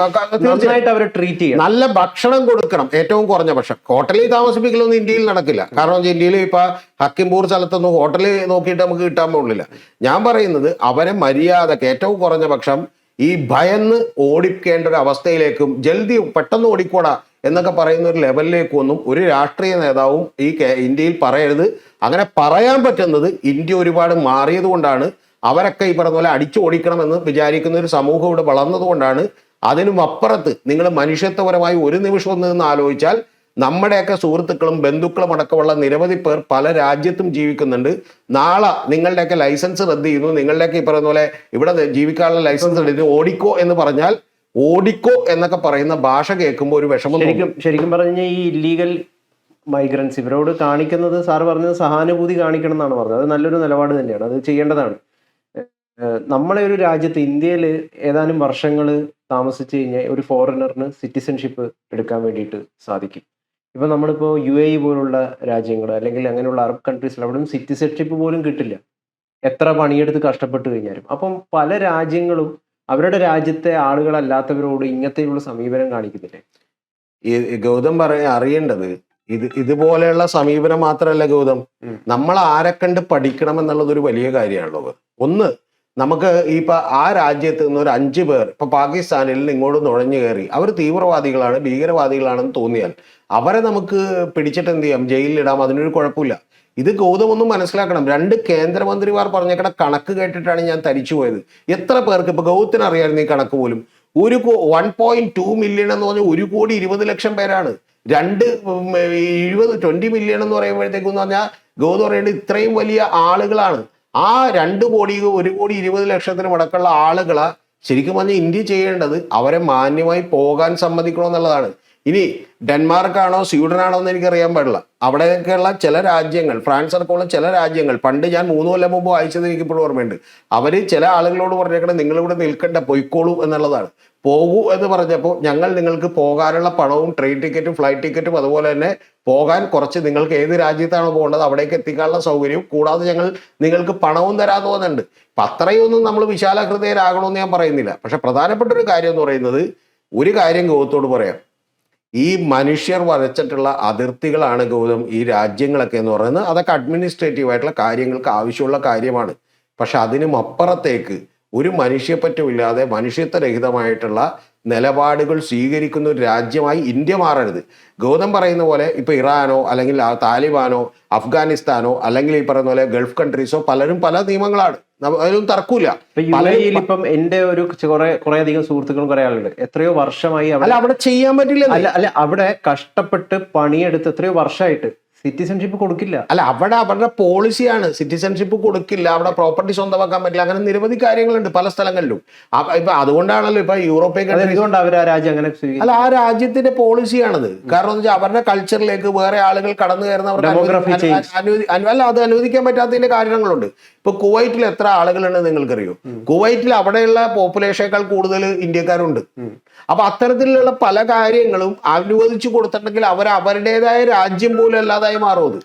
നന്നായിട്ട് അവരെ ട്രീറ്റ് ചെയ്യണം. നല്ല ഭക്ഷണം കൊടുക്കണം. ഏറ്റവും കുറഞ്ഞ ഭക്ഷണം. ഹോട്ടലിൽ താമസിപ്പിക്കലൊന്നും ഇന്ത്യയിൽ നടക്കില്ല. കാരണം ഇന്ത്യയിൽ ഇപ്പൊ ഹക്കിംപൂർ സ്ഥലത്തൊന്നും ഹോട്ടലിൽ നോക്കിയിട്ട് നമുക്ക് കിട്ടാൻ പോകുന്നില്ല. ഞാൻ പറയുന്നത് അവരെ മര്യാദക്ക് ഏറ്റവും കുറഞ്ഞ പക്ഷം ഈ ഭയന്ന് ഓടിക്കേണ്ട ഒരു അവസ്ഥയിലേക്കും ജൽദി പെട്ടെന്ന് ഓടിക്കോടാ എന്നൊക്കെ പറയുന്ന ഒരു ലെവലിലേക്കൊന്നും ഒരു രാഷ്ട്രീയ നേതാവും ഈ ഇന്ത്യയിൽ പറയരുത്. അങ്ങനെ പറയാൻ പറ്റുന്നത് ഇന്ത്യ ഒരുപാട് മാറിയത് കൊണ്ടാണ്. അവരൊക്കെ ഈ പറഞ്ഞ പോലെ അടിച്ചു ഓടിക്കണമെന്ന് വിചാരിക്കുന്ന ഒരു സമൂഹം ഇവിടെ വളർന്നത് കൊണ്ടാണ്. അതിനും അപ്പുറത്ത് നിങ്ങൾ മനുഷ്യത്വപരമായി ഒരു നിമിഷം ഒന്ന് നിന്ന് ആലോചിച്ചാൽ നമ്മുടെയൊക്കെ സുഹൃത്തുക്കളും ബന്ധുക്കളും അടക്കമുള്ള നിരവധി പേർ പല രാജ്യത്തും ജീവിക്കുന്നുണ്ട്. നാളെ നിങ്ങളുടെയൊക്കെ ലൈസൻസ് റദ്ദ് ചെയ്യുന്നു, നിങ്ങളുടെയൊക്കെ ഈ പറയുന്ന പോലെ ഇവിടെ ജീവിക്കാനുള്ള ലൈസൻസ് എടുത്ത് ഓടിക്കോ എന്ന് പറഞ്ഞാൽ ഓടിക്കോ എന്നൊക്കെ പറയുന്ന ഭാഷ കേൾക്കുമ്പോൾ ഒരു വിഷമം. ശരിക്കും പറഞ്ഞു ഈ ഇല്ലീഗൽ മൈഗ്രൻസ് ഇവരോട് കാണിക്കുന്നത് സാർ പറഞ്ഞത് സഹാനുഭൂതി കാണിക്കണം എന്നാണ് പറഞ്ഞത്. അത് നല്ലൊരു നിലപാട് തന്നെയാണ്. അത് ചെയ്യേണ്ടതാണ്. നമ്മളെ ഒരു രാജ്യത്ത് ഇന്ത്യയിൽ ഏതാനും വർഷങ്ങൾ താമസിച്ച് കഴിഞ്ഞാൽ ഒരു ഫോറിനറിന് സിറ്റിസൺഷിപ്പ് എടുക്കാൻ വേണ്ടിയിട്ട് സാധിക്കും. ഇപ്പം നമ്മളിപ്പോൾ UAE പോലുള്ള രാജ്യങ്ങൾ അല്ലെങ്കിൽ അങ്ങനെയുള്ള അറബ് കൺട്രീസിൽ അവിടെയും സിറ്റിസൺഷിപ്പ് പോലും കിട്ടില്ല, എത്ര പണിയെടുത്ത് കഷ്ടപ്പെട്ട് കഴിഞ്ഞാലും. അപ്പം പല രാജ്യങ്ങളും അവരുടെ രാജ്യത്തെ ആളുകളല്ലാത്തവരോട് ഇങ്ങനത്തെയുള്ള സമീപനം കാണിക്കുന്നില്ലേ? ഗൗതം അറിയേണ്ടത് ഇതുപോലെയുള്ള സമീപനം മാത്രമല്ല ഗൗതം, നമ്മൾ ആരെ കണ്ട് പഠിക്കണം എന്നുള്ളത് ഒരു വലിയ കാര്യമാണല്ലോ. ഒന്ന്, നമുക്ക് ഇപ്പൊ ആ രാജ്യത്ത് നിന്ന് ഒരു 5 പേർ ഇപ്പൊ പാകിസ്ഥാനിൽ നിന്ന് ഇങ്ങോട്ട് നുഴഞ്ഞു കയറി അവർ തീവ്രവാദികളാണ് ഭീകരവാദികളാണെന്ന് തോന്നിയാൽ അവരെ നമുക്ക് പിടിച്ചിട്ട് എന്ത് ചെയ്യാം? ജയിലിലിടാം. അതിനൊരു കുഴപ്പമില്ല. ഇത് ഗൗതം ഒന്നും മനസ്സിലാക്കണം. 2 കേന്ദ്രമന്ത്രിമാർ പറഞ്ഞേക്കണ കണക്ക് കേട്ടിട്ടാണ് ഞാൻ തരിച്ചു പോയത്. എത്ര പേർക്ക് ഇപ്പൊ ഗൗതത്തിന് അറിയാമായിരുന്നു ഈ കണക്ക് പോലും? 1.2 മില്യൺ എന്ന് പറഞ്ഞാൽ 1,20,00,000 പേരാണ്. 20 മില്യൺ എന്ന് പറയുമ്പോഴത്തേക്കെന്ന് പറഞ്ഞാൽ ഗൗതം പറയേണ്ടത് ഇത്രയും വലിയ ആളുകളാണ്. ആ 2 കോടി 1,20,00,000 അടക്കമുള്ള ആളുകളെ ശരിക്കും പറഞ്ഞാൽ ഇന്ത്യ ചെയ്യേണ്ടത് അവരെ മാന്യമായി പോകാൻ സമ്മതിക്കണമെന്നുള്ളതാണ്. ഇനി ഡെൻമാർക്കാണോ സ്വീഡനാണോ എന്ന് എനിക്കറിയാൻ പാടില്ല. അവിടെയൊക്കെയുള്ള ചില രാജ്യങ്ങൾ, ഫ്രാൻസ് അടക്കമുള്ള ചില രാജ്യങ്ങൾ, പണ്ട് ഞാൻ 3 കൊല്ലം മുമ്പ് വായിച്ചത് എനിക്കിപ്പോഴും ഓർമ്മയുണ്ട്. അവർ ചില ആളുകളോട് പറഞ്ഞേക്കണം നിങ്ങളിവിടെ നിൽക്കണ്ട, പൊയ്ക്കോളൂ എന്നുള്ളതാണ്. പോകൂ എന്ന് പറഞ്ഞപ്പോൾ ഞങ്ങൾ നിങ്ങൾക്ക് പോകാനുള്ള പണവും ട്രെയിൻ ടിക്കറ്റും ഫ്ലൈറ്റ് ടിക്കറ്റും അതുപോലെ തന്നെ പോകാൻ കുറച്ച് നിങ്ങൾക്ക് ഏത് രാജ്യത്താണോ പോകേണ്ടത് അവിടേക്ക് എത്തിക്കാനുള്ള സൗകര്യവും കൂടാതെ ഞങ്ങൾ നിങ്ങൾക്ക് പണവും തരാൻ തോന്നുന്നുണ്ട്. അപ്പം അത്രയൊന്നും നമ്മൾ വിശാലഹൃദയരാകണമെന്ന് ഞാൻ പറയുന്നില്ല. പക്ഷെ പ്രധാനപ്പെട്ട ഒരു കാര്യം എന്ന് പറയുന്നത്, ഒരു കാര്യം ഗൗതത്തോട് പറയാം, ഈ മനുഷ്യർ വരച്ചിട്ടുള്ള അതിർത്തികളാണ് ഗൗതം ഈ രാജ്യങ്ങളൊക്കെ എന്ന് പറയുന്നത്. അതൊക്കെ അഡ്മിനിസ്ട്രേറ്റീവ് ആയിട്ടുള്ള കാര്യങ്ങൾക്ക് ആവശ്യമുള്ള കാര്യമാണ്. പക്ഷെ അതിനും അപ്പുറത്തേക്ക് ഒരു മനുഷ്യപ്പറ്റുമില്ലാതെ മനുഷ്യത്വരഹിതമായിട്ടുള്ള നിലപാടുകൾ സ്വീകരിക്കുന്ന ഒരു രാജ്യമായി ഇന്ത്യ മാറരുത്. ഗൗതം പറയുന്ന പോലെ ഇപ്പൊ ഇറാനോ അല്ലെങ്കിൽ താലിബാനോ അഫ്ഗാനിസ്ഥാനോ അല്ലെങ്കിൽ ഈ പറയുന്ന പോലെ ഗൾഫ് കൺട്രീസോ പലരും പല നിയമങ്ങളാണ്. അതിലൊന്നും തർക്കൂല. ഇപ്പൊ UAE-ൽ ഇപ്പം എന്റെ ഒരു കുറെ അധികം സുഹൃത്തുക്കളും കുറെ ആളുണ്ട്, എത്രയോ വർഷമായി അല്ല അവിടെ ചെയ്യാൻ പറ്റില്ല. അല്ല അവിടെ കഷ്ടപ്പെട്ട് പണിയെടുത്ത് എത്രയോ വർഷമായിട്ട് സിറ്റിസൺഷിപ്പ് കൊടുക്കില്ല. അല്ല അവിടെ അവരുടെ പോളിസിയാണ് സിറ്റിസൺഷിപ്പ് കൊടുക്കില്ല, അവിടെ പ്രോപ്പർട്ടി സ്വന്തമാക്കാൻ പറ്റില്ല, അങ്ങനെ നിരവധി കാര്യങ്ങളുണ്ട് പല സ്ഥലങ്ങളിലും. ഇപ്പൊ അതുകൊണ്ടാണല്ലോ ഇപ്പൊ യൂറോപ്യൻ എന്തുകൊണ്ട് അവർ ആ രാജ്യം അങ്ങനെ അല്ല ആ രാജ്യത്തിന്റെ പോളിസിയാണത്. കാരണം എന്ന് വെച്ചാൽ അവരുടെ കൾച്ചറിലേക്ക് വേറെ ആളുകൾ കടന്നു കയറുന്നവർക്ക് അല്ല അത് അനുവദിക്കാൻ പറ്റാത്തതിന്റെ കാരണങ്ങളുണ്ട്. ഇപ്പൊ കുവൈറ്റിൽ എത്ര ആളുകളുണ്ട് നിങ്ങൾക്കറിയോ? കുവൈറ്റിൽ അവിടെയുള്ള പോപ്പുലേഷനേക്കാൾ കൂടുതൽ ഇന്ത്യക്കാരുണ്ട്. അപ്പൊ അത്തരത്തിലുള്ള പല കാര്യങ്ങളും അനുവദിച്ചു കൊടുത്തിട്ടുണ്ടെങ്കിൽ അവർ അവരുടേതായ രാജ്യം പോലും അല്ലാതായി മാറും. അത്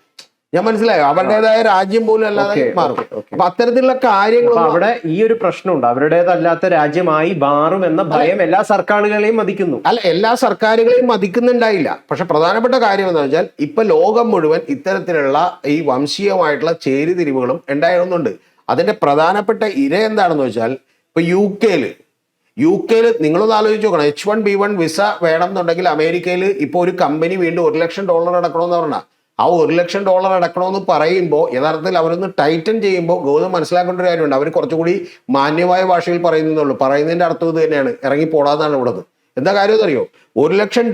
ഞാൻ മനസ്സിലായോ? അവരുടേതായ രാജ്യം പോലും അല്ലാതെ മാറും. അപ്പൊ അത്തരത്തിലുള്ള കാര്യങ്ങൾ അവിടെ ഈ ഒരു പ്രശ്നമുണ്ട്, അവരുടേതല്ലാത്ത രാജ്യമായി മാറും എന്ന ഭയം എല്ലാ സർക്കാരുകളെയും മതിക്കുന്നു. അല്ല എല്ലാ സർക്കാരുകളെയും മതിക്കുന്നുണ്ടായില്ല. പക്ഷെ പ്രധാനപ്പെട്ട കാര്യം എന്താ വെച്ചാൽ ഇപ്പൊ ലോകം മുഴുവൻ ഇത്തരത്തിലുള്ള ഈ വംശീയമായിട്ടുള്ള ചേരിതിരിവുകളും ഉണ്ടായിരുന്നുണ്ട്. അതിന്റെ പ്രധാനപ്പെട്ട ഇര എന്താണെന്ന് വെച്ചാൽ ഇപ്പൊ യു കെയില് നിങ്ങളൊന്ന് ആലോചിച്ച് നോക്കണം, H1B1 വിസ വേണം എന്നുണ്ടെങ്കിൽ അമേരിക്കയിൽ ഇപ്പൊ ഒരു കമ്പനി വീണ്ടും $1 ലക്ഷം അടക്കണമെന്ന് പറഞ്ഞാൽ ആ $1 ലക്ഷം അടക്കണമെന്ന് പറയുമ്പോൾ യഥാർത്ഥത്തിൽ അവരൊന്ന് ടൈറ്റൻ ചെയ്യുമ്പോൾ ഗൗതം മനസ്സിലാക്കേണ്ട ഒരു കാര്യമുണ്ട്. അവർ കുറച്ചുകൂടി മാന്യമായ ഭാഷയിൽ പറയുന്നുള്ളൂ. പറയുന്നതിന്റെ അർത്ഥം ഇത് തന്നെയാണ്, ഇറങ്ങി പോടാന്നാണ് ഇവിടുന്ന്. എന്താ കാര്യം അറിയോ? $1 ലക്ഷം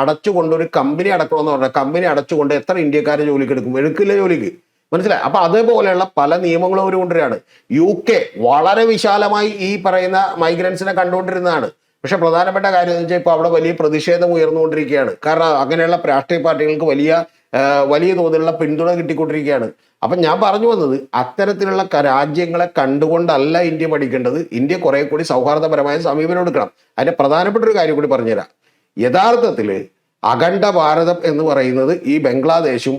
അടച്ചുകൊണ്ട് ഒരു കമ്പനി അടക്കണമെന്ന് പറഞ്ഞാൽ കമ്പനി അടച്ചുകൊണ്ട് എത്ര ഇന്ത്യക്കാരെ ജോലിക്ക് എടുക്കില്ല ജോലിക്ക്. മനസ്സിലായി? അപ്പൊ അതേപോലെയുള്ള പല നിയമങ്ങളും അവർ കൊണ്ടുവരികയാണ്. UK വളരെ വിശാലമായി ഈ പറയുന്ന മൈഗ്രൻസിനെ കണ്ടുകൊണ്ടിരുന്നതാണ്. പക്ഷെ പ്രധാനപ്പെട്ട കാര്യം എന്ന് വെച്ചാൽ ഇപ്പൊ അവിടെ വലിയ പ്രതിഷേധം ഉയർന്നുകൊണ്ടിരിക്കുകയാണ്. കാരണം അങ്ങനെയുള്ള രാഷ്ട്രീയ പാർട്ടികൾക്ക് വലിയ തോതിലുള്ള പിന്തുണ കിട്ടിക്കൊണ്ടിരിക്കുകയാണ്. അപ്പം ഞാൻ പറഞ്ഞു വന്നത് അത്തരത്തിലുള്ള രാജ്യങ്ങളെ കണ്ടുകൊണ്ടല്ല ഇന്ത്യ പഠിക്കേണ്ടത്. ഇന്ത്യ കുറെ കൂടി സൗഹാർദ്ദപരമായ സമീപനം എടുക്കണം. അതിന്റെ പ്രധാനപ്പെട്ട ഒരു കാര്യം കൂടി പറഞ്ഞുതരാം. യഥാർത്ഥത്തിൽ അഖണ്ഡ ഭാരതം എന്ന് പറയുന്നത് ഈ ബംഗ്ലാദേശും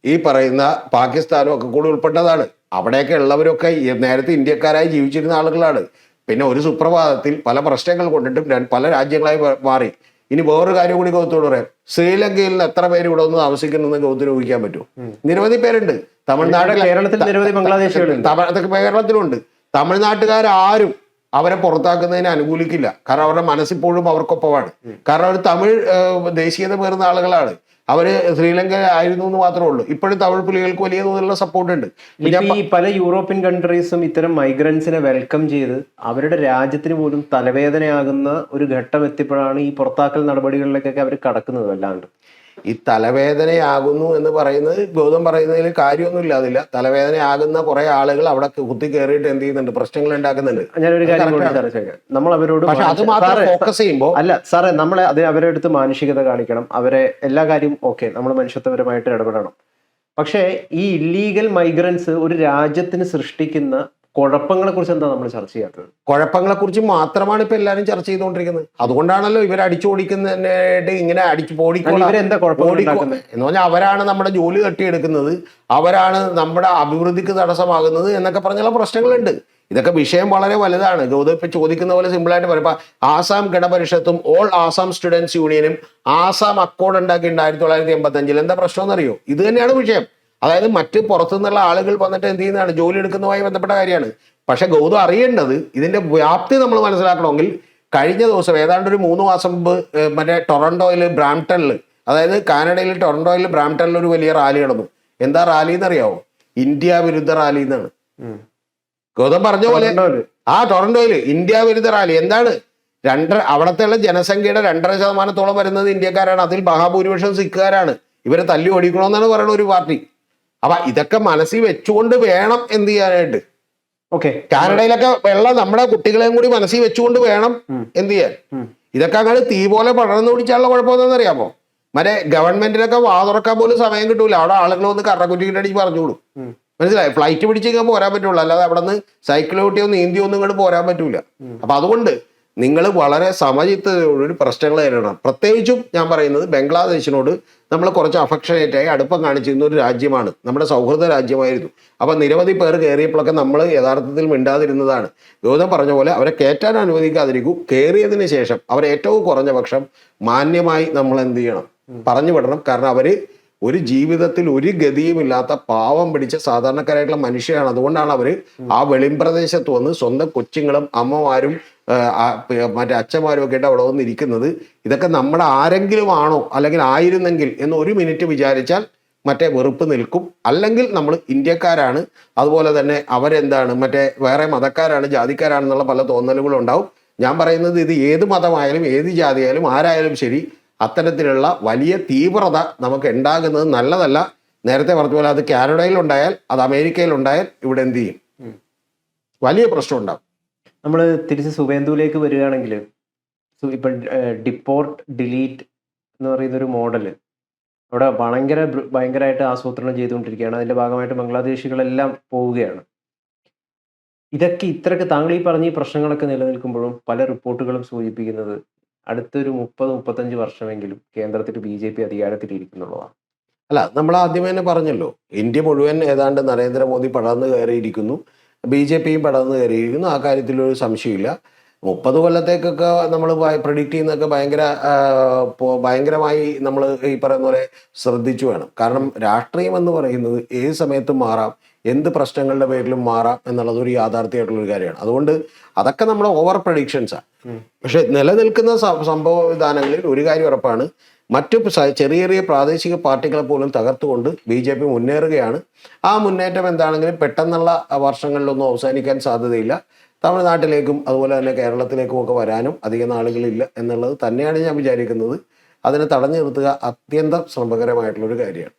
ഈ പറയുന്ന പാകിസ്ഥാനും ഒക്കെ കൂടി ഉൾപ്പെട്ടതാണ്. അവിടെയൊക്കെ ഉള്ളവരൊക്കെ നേരത്തെ ഇന്ത്യക്കാരായി ജീവിച്ചിരുന്ന ആളുകളാണ്. പിന്നെ ഒരു സുപ്രഭാതത്തിൽ പല പ്രശ്നങ്ങൾ കൊണ്ടിട്ടും പല രാജ്യങ്ങളായി മാറി. ഇനി വേറൊരു കാര്യം കൂടി ഗൗതത്തോട് പറയാം. ശ്രീലങ്കയിൽ നിന്ന് എത്ര പേര് ഇവിടെ ഒന്ന് താമസിക്കുന്നെന്ന് ഗൗതത്തിന് ഊഹിക്കാൻ പറ്റുമോ? നിരവധി പേരുണ്ട്. തമിഴ്നാട്ടിൽ, കേരളത്തിൽ നിരവധി ബംഗ്ലാദേശികളുണ്ട്. കേരളത്തിലുണ്ട്. തമിഴ്നാട്ടുകാരും അവരെ പുറത്താക്കുന്നതിന് അനുകൂലിക്കില്ല. കാരണം അവരുടെ മനസ്സിപ്പോഴും അവർക്കൊപ്പമാണ്. കാരണം അവർ തമിഴ് ദേശീയത പേറുന്ന ആളുകളാണ്. അവര് ശ്രീലങ്ക ആയിരുന്നു എന്ന് മാത്രമേ ഉള്ളൂ. ഇപ്പോഴും തമിഴ് പുലികൾക്ക് വലിയ തോതിലുള്ള സപ്പോർട്ട് ഉണ്ട്. ഈ പല യൂറോപ്യൻ കൺട്രീസും ഇത്തരം മൈഗ്രൻസിനെ വെൽക്കം ചെയ്ത് അവരുടെ രാജ്യത്തിന് പോലും തലവേദനയാകുന്ന ഒരു ഘട്ടം എത്തിയപ്പോഴാണ് ഈ പുറത്താക്കൽ നടപടികളിലേക്കൊക്കെ അവർ കടക്കുന്നത്. അല്ലാണ്ട് ഈ തലവേദനയാകുന്നു എന്ന് പറയുന്നത് ഗൗതം പറയുന്നതിൽ കാര്യമൊന്നും ഇല്ലാതില്ല. തലവേദനയാകുന്ന കുറെ ആളുകൾ അവിടെ കുത്തി കയറിയിട്ട് എന്ത് ചെയ്യുന്നുണ്ട്, പ്രശ്നങ്ങൾ ഉണ്ടാക്കുന്നുണ്ട്. ഞാനൊരു കാര്യം നമ്മൾ അവരോട് അത് മാത്രം ഫോക്കസ് ചെയ്യുമ്പോൾ അല്ല സാറേ, നമ്മളെ അവരുടെ അടുത്ത് മാനുഷികത കാണിക്കണം. അവരെ എല്ലാ കാര്യവും ഓക്കെ, നമ്മൾ മനുഷ്യത്വപരമായിട്ട് ഇടപെടണം. പക്ഷേ ഈ ഇല്ലീഗൽ മൈഗ്രൻസ് ഒരു രാജ്യത്തിന് സൃഷ്ടിക്കുന്ന കുഴപ്പങ്ങളെ കുറിച്ച് എന്താ നമ്മൾ ചർച്ച ചെയ്യാത്തത്? കുഴപ്പങ്ങളെ കുറിച്ച് മാത്രമാണ് ഇപ്പൊ എല്ലാവരും ചർച്ച ചെയ്തുകൊണ്ടിരിക്കുന്നത്. അതുകൊണ്ടാണല്ലോ ഇവർ അടിച്ചോടിക്കുന്നതിനായിട്ട് ഇങ്ങനെ ഇവരെന്താ കുഴപ്പമുണ്ടാക്കുന്നത് എന്ന് പറഞ്ഞാൽ അവരാണ് നമ്മുടെ ജോലി തട്ടിയെടുക്കുന്നത്, അവരാണ് നമ്മുടെ അഭിവൃദ്ധിക്ക് തടസ്സമാകുന്നത് എന്നൊക്കെ പറഞ്ഞുള്ള പ്രശ്നങ്ങളുണ്ട്. ഇതൊക്കെ വിഷയം വളരെ വലുതാണ്. ഗൗതം ഇപ്പൊ ചോദിക്കുന്ന പോലെ സിമ്പിളായിട്ട് പറയുമ്പോ ആസാം ഗണപരിഷത്തും ഓൾ ആസാം സ്റ്റുഡൻസ് യൂണിയനും ആസാം അക്കോർഡ് ഉണ്ടാക്കി 1985. എന്താ പ്രശ്നം എന്നറിയോ? ഇത് തന്നെയാണ് വിഷയം. അതായത് മറ്റ് പുറത്തുനിന്നുള്ള ആളുകൾ വന്നിട്ട് എന്ത് ചെയ്യുന്നതാണ്, ജോലി എടുക്കുന്നതുമായി ബന്ധപ്പെട്ട കാര്യമാണ്. പക്ഷെ ഗൗതം അറിയേണ്ടത് ഇതിന്റെ വ്യാപ്തി നമ്മൾ മനസ്സിലാക്കണമെങ്കിൽ കഴിഞ്ഞ ദിവസം ഏതാണ്ട് ഒരു 3 മാസം മുമ്പ് മറ്റേ ബ്രാംപ്ടണിൽ, അതായത് കാനഡയിൽ ബ്രാംപ്ടണിൽ ഒരു വലിയ റാലി നടന്നു. എന്താ റാലി എന്നറിയാവോ? ഇന്ത്യ വിരുദ്ധ റാലി എന്നാണ്. ഗൗതം പറഞ്ഞ പോലെ ടൊറന്റോയിൽ ഇന്ത്യ വിരുദ്ധ റാലി. എന്താണ്? അവിടത്തെയുള്ള ജനസംഖ്യയുടെ 2.5% വരുന്നത് ഇന്ത്യക്കാരാണ്. അതിൽ മഹാഭൂരിപക്ഷം സിഖുകാരാണ്. ഇവരെ തല്ലി ഓടിക്കണമെന്നാണ് പറയുന്ന ഒരു പാർട്ടി. അപ്പൊ ഇതൊക്കെ മനസ്സിൽ വെച്ചുകൊണ്ട് വേണം എന്ത് ചെയ്യാനായിട്ട്. കാനഡയിലൊക്കെ നമ്മുടെ കുട്ടികളെയും കൂടി മനസ്സിൽ വെച്ചുകൊണ്ട് വേണം എന്ത് ചെയ്യാൻ. ഇതൊക്കെ അങ്ങനെ തീ പോലെ പടർന്നു പിടിച്ചാലുള്ള കുഴപ്പമെന്ന് അറിയാമോ? മറ്റേ ഗവൺമെന്റിനൊക്കെ വാതുറക്കാൻ പോലും സമയം കിട്ടൂല. അവിടെ ആളുകൾ വന്ന് കറക്കുറ്റിട്ടടിച്ച് പറഞ്ഞോളൂ. മനസ്സിലായി? ഫ്ലൈറ്റ് പിടിച്ചിങ്ങനെ പോരാൻ പറ്റുള്ളൂ, അല്ലാതെ അവിടെ നിന്ന് സൈക്കിൾ ഓട്ടിയോ നീന്തിയോ ഒന്നും ഇങ്ങോട്ട് പോരാൻ പറ്റൂല. അപ്പൊ അതുകൊണ്ട് നിങ്ങൾ വളരെ സമചിത്തതയോടൊരു പ്രശ്നങ്ങൾ നേരിടണം. പ്രത്യേകിച്ചും ഞാൻ പറയുന്നത് ബംഗ്ലാദേശിനോട് നമ്മൾ കുറച്ച് അഫക്ഷനേറ്റായി അടുപ്പം കാണിച്ചിരുന്ന ഒരു രാജ്യമാണ്, നമ്മുടെ സൗഹൃദ രാജ്യമായിരുന്നു. അപ്പൊ നിരവധി പേർ കയറിയപ്പോഴൊക്കെ നമ്മൾ യഥാർത്ഥത്തിൽ മിണ്ടാതിരുന്നതാണ്. ഗൗതം പറഞ്ഞ പോലെ അവരെ കയറ്റാൻ അനുവദിക്കാതിരിക്കും. കയറിയതിന് ശേഷം അവർ ഏറ്റവും കുറഞ്ഞ പക്ഷം മാന്യമായി നമ്മൾ എന്ത് ചെയ്യണം, പറഞ്ഞു വിടണം. കാരണം അവര് ഒരു ജീവിതത്തിൽ ഒരു ഗതിയുമില്ലാത്ത പാവം പിടിച്ച സാധാരണക്കാരായിട്ടുള്ള മനുഷ്യരാണ്. അതുകൊണ്ടാണ് അവർ ആ വെളിമ്പ്രദേശത്ത് വന്ന് സ്വന്തം കൊച്ചുങ്ങളും അമ്മമാരും മറ്റേ അച്ഛന്മാരും ഒക്കെ ആയിട്ട് അവിടെ വന്നിരിക്കുന്നത്. ഇതൊക്കെ നമ്മുടെ ആരെങ്കിലും ആണോ അല്ലെങ്കിൽ ആയിരുന്നെങ്കിൽ എന്ന് ഒരു മിനിറ്റ് വിചാരിച്ചാൽ മറ്റേ വെറുപ്പ് നിൽക്കും. അല്ലെങ്കിൽ നമ്മൾ ഇന്ത്യക്കാരാണ്, അതുപോലെ തന്നെ അവരെന്താണ് മറ്റേ വേറെ മതക്കാരാണ്, ജാതിക്കാരാണെന്നുള്ള പല തോന്നലുകളും ഉണ്ടാവും. ഞാൻ പറയുന്നത് ഇത് ഏത് മതമായാലും ഏത് ജാതിയായാലും ആരായാലും ശരി, അത്തരത്തിലുള്ള വലിയ തീവ്രത നമുക്ക് ഉണ്ടാകുന്നത് നല്ലതല്ല. നേരത്തെ പറഞ്ഞ പോലെ അത് കാനഡയിൽ ഉണ്ടായാൽ, അത് അമേരിക്കയിൽ ഉണ്ടായാൽ ഇവിടെ എന്ത് ചെയ്യും? വലിയ പ്രശ്നം ഉണ്ടാവും. നമ്മൾ തിരിച്ച് സുവേന്ദുവിലേക്ക് വരികയാണെങ്കിൽ, ഇപ്പം ഡിപ്പോർട്ട് ഡിലീറ്റ് എന്ന് പറയുന്നൊരു മോഡൽ അവിടെ ഭയങ്കരമായിട്ട് ആസൂത്രണം ചെയ്തുകൊണ്ടിരിക്കുകയാണ്. അതിൻ്റെ ഭാഗമായിട്ട് ബംഗ്ലാദേശികളെല്ലാം പോവുകയാണ്. ഇതൊക്കെ ഇത്രയൊക്കെ താങ്കൾ ഈ പറഞ്ഞ ഈ പ്രശ്നങ്ങളൊക്കെ നിലനിൽക്കുമ്പോഴും പല റിപ്പോർട്ടുകളും സൂചിപ്പിക്കുന്നത് അടുത്തൊരു 30-35 വർഷമെങ്കിലും കേന്ദ്രത്തിൽ BJP അധികാരത്തിലിരിക്കുന്നുള്ളതാണ്. അല്ല, നമ്മൾ ആദ്യമേ തന്നെ പറഞ്ഞല്ലോ, ഇന്ത്യ മുഴുവൻ ഏതാണ്ട് നരേന്ദ്രമോദി പടർന്നു കയറിയിരിക്കുന്നു, BJPയും പടർന്നു കയറിയിരിക്കുന്നു. ആ കാര്യത്തിലൊരു സംശയമില്ല. 30 കൊല്ലത്തേക്കൊക്കെ നമ്മൾ പ്രെഡിക്റ്റ് ചെയ്യുന്നതൊക്കെ ഭയങ്കരമായി നമ്മൾ ഈ പറയുന്ന പോലെ ശ്രദ്ധിച്ചു വേണം. കാരണം രാഷ്ട്രീയം എന്ന് പറയുന്നത് ഏത് സമയത്തും മാറാം, എന്ത് പ്രശ്നങ്ങളുടെ പേരിലും മാറാം എന്നുള്ളത് ഒരു യാഥാർത്ഥ്യമായിട്ടുള്ളൊരു കാര്യമാണ്. അതുകൊണ്ട് അതൊക്കെ നമ്മൾ ഓവർ പ്രഡിക്ഷൻസാണ്. പക്ഷെ നിലനിൽക്കുന്ന സംഭവ വിധാനങ്ങളിൽ ഒരു കാര്യം ഉറപ്പാണ്, മറ്റു ചെറിയ ചെറിയ പ്രാദേശിക പാർട്ടികളെ പോലും തകർത്തുകൊണ്ട് BJP മുന്നേറുകയാണ്. ആ മുന്നേറ്റം എന്താണെങ്കിലും പെട്ടെന്നുള്ള വർഷങ്ങളിലൊന്നും അവസാനിക്കാൻ സാധ്യതയില്ല. തമിഴ്നാട്ടിലേക്കും അതുപോലെ തന്നെ കേരളത്തിലേക്കും ഒക്കെ വരാനും അധിക നാളുകളില്ല എന്നുള്ളത് തന്നെയാണ് ഞാൻ വിചാരിക്കുന്നത്. അതിനെ തടഞ്ഞു നിർത്തുക അത്യന്തം ശ്രമകരമായിട്ടുള്ളൊരു കാര്യമാണ്.